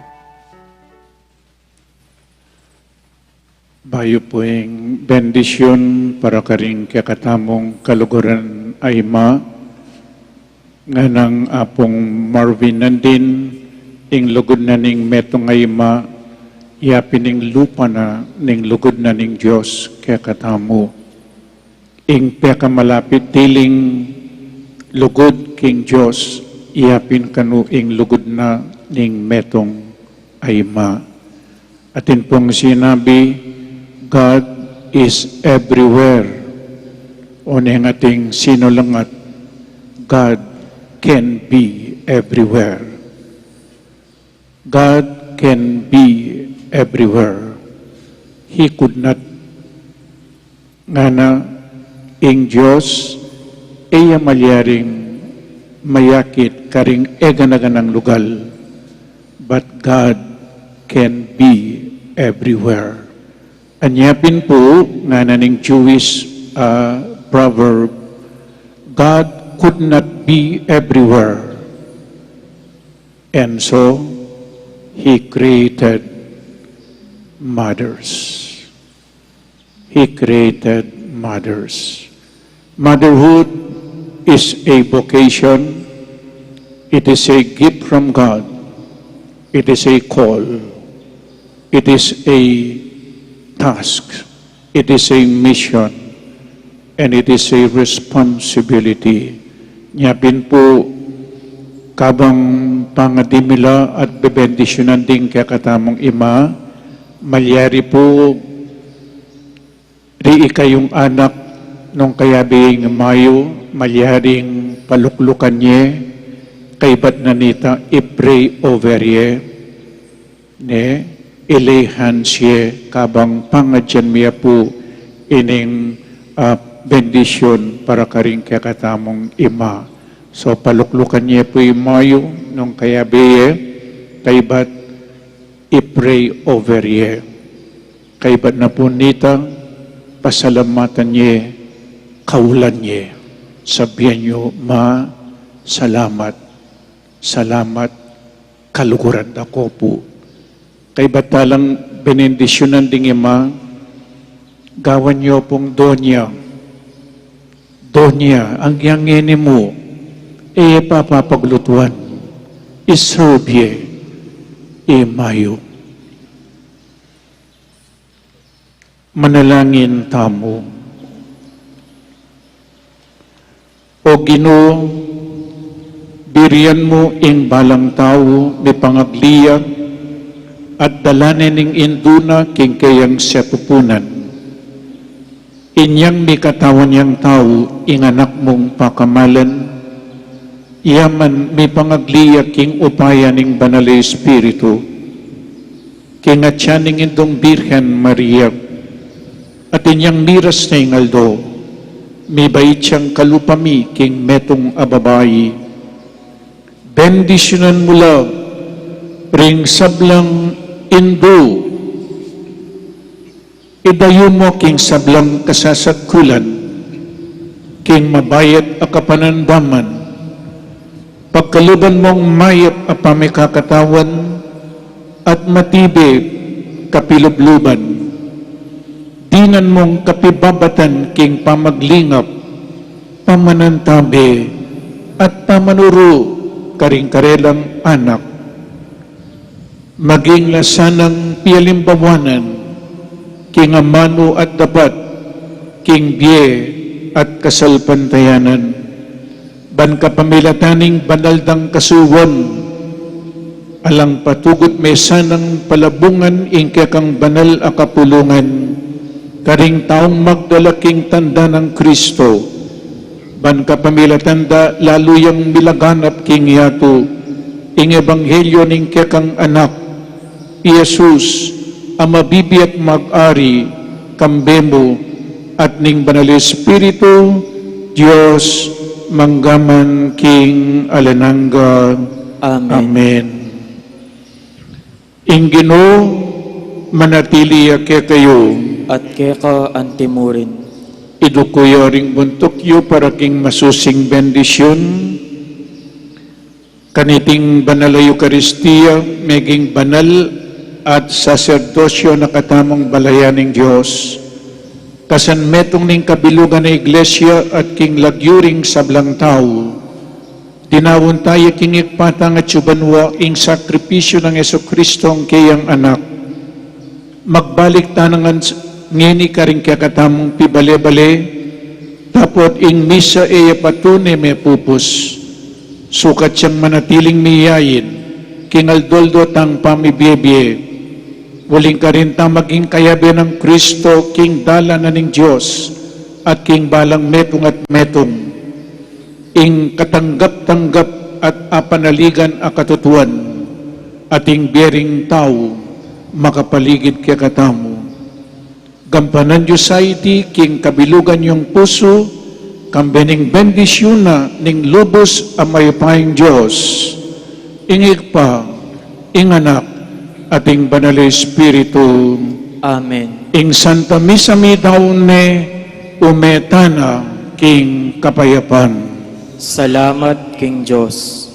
Bayo po yung bendisyon para karing kakatamong kaluguran ay ma, nga ng apong Marvin nandin, ing lugod na ning metong ay ma, yapin ning lupa na ning lugod na ning Diyos kakatamo. Ing peka malapit tiling lugod king Diyos, yapin kanu ing lugod na ning metong ay ma. Atin pong sinabi, God is everywhere. O nang ating sinulangat, God can be everywhere. God can be everywhere. He could not nga na ing Diyos iya malyaring mayakit karing eganaganang lugal, but God can be everywhere. Anyapin po nga naning Jewish proverb, God could not be everywhere. And so, He created mothers. He created mothers. Motherhood is a vocation. It is a gift from God. It is a call. It is a task. It is a mission. And it is a responsibility. Nyapin po, kabang pangadimila at bebendisyonan din kakatamong ima, malyari po, ri kayong anak nung kayabing mayo, malyaring paluklukan niya, kaybat na nita, i-pray over ye, ne, ilehan siya, kabang pangadyan miya po, ining bendisyon para karing kakatamong ima. So paluklukan niya po yung mayo nung kayabiye, kaybat i-pray over ye. Kaybat na po nita, pasalamatan niya, kaulan niya. Sabihan niyo, ma, salamat. Salamat, kaluguran ako po. Kaybat talang benendisyonan ding ima, gawan niyo pong donya. Donya, ang yangini mo, papapaglutuan, iservye, mayo. Manalangin tamo. O Ginoo, biriyan mo ing balang tao, may pangagliya, at dalanin ing induna king kayang setupunan. Inyang may katawan yang tao, ing anak mong pakamalan, yaman may pangagliya king upaya ning banal Espiritu, king atyaning indong Birhen Maria, at inyang miras na ingaldo, may bait siyang kalupami king metong ababayi. Bendisyonan mula, ring sablang indo, idayo mo king sablang kasasagkulan, king mabayat a kapanandaman, pagkaluban mong mayat a pamikakatawan, at matibe kapilubluban, dinan mong kapibabatan king pamaglingap, pamanantabi, at pamanuro karing karelang anak, maging lasanang pialimbawanan, king amano at dapat, king biye at kasalpantayanan, ban kapamilataning banaldang kasuwan, alang patugot may sanang palabungan ing kang banal a kapulungan, karing taong magdalaking tanda ng Kristo, ban kapamilatanda laluyang milaganap king yato, ing ebanghelyo ning kang anak, Jesus, ang mabibiat mag-ari, kambemo, at ning banal Espiritu, Diyos, manggaman king alanangga. Amen. Amen. Ing Ginoo, manatili ke kayo, At keka antimurin, idukuyo ring buntukyo para king masusing bendisyon, kaniting banal a Eucharistia, meging banal at saserdosyo na katamong balayaning Diyos, kasan metong ning kabilugan na iglesia at king lagyuring sablang tao, tinawon tayo king ikpatang at subanwa ing sakripisyo ng Jesucristo ang kayang anak, magbalik tanangan ngini karing kakatamong pibale-bale, tapot ing misa patune may pupus, sukat siyang manatiling miyayin, kingaldoldo tang pamibiyebye, waling karinta maging kayabe ng Kristo, king dala na ning Diyos, at king balang metong at metong, ing katanggap-tanggap at apanaligan a katutuan, ating biyering tao, makapaligid kaya katamo. Gampanan Society, king kabilugan yung puso, kambening bendisyon na ning lubos ang mayupayang Diyos, ingig pa, ing anak, ating banal Espiritu. Amen. ing Santa Misa mi daune umetana king kapayapan. Salamat king Diyos.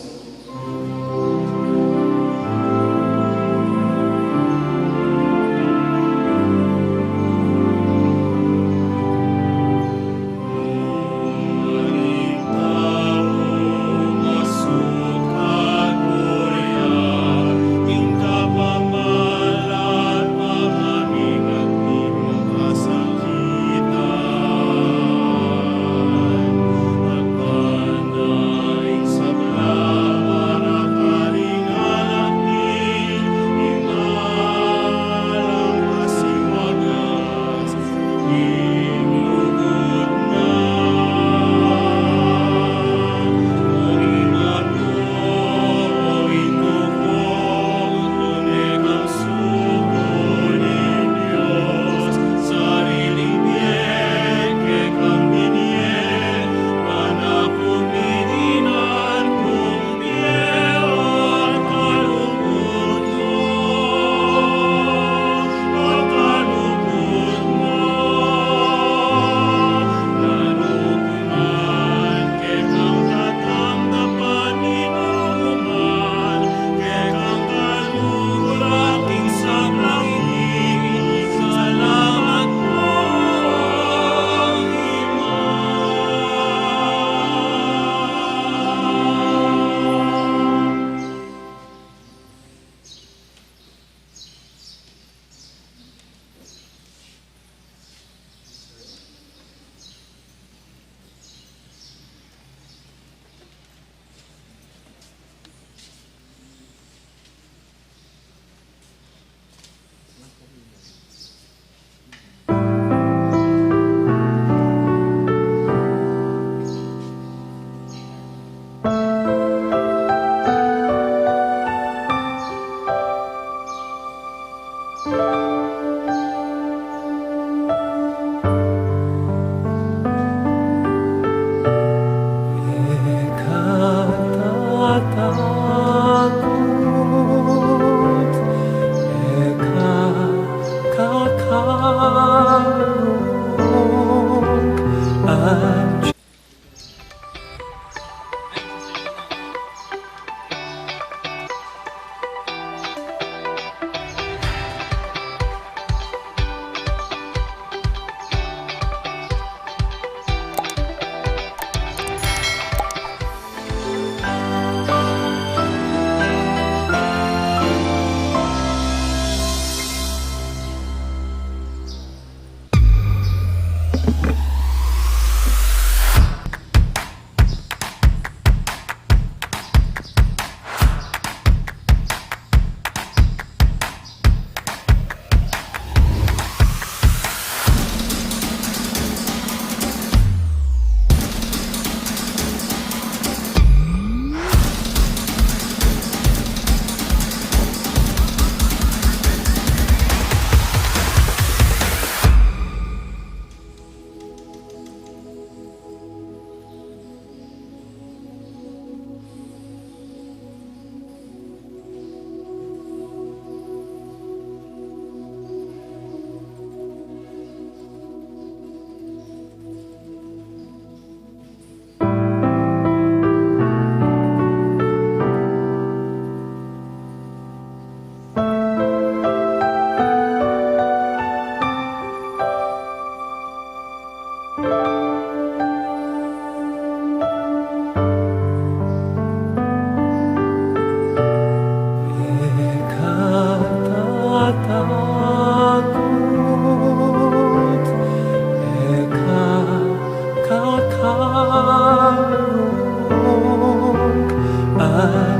I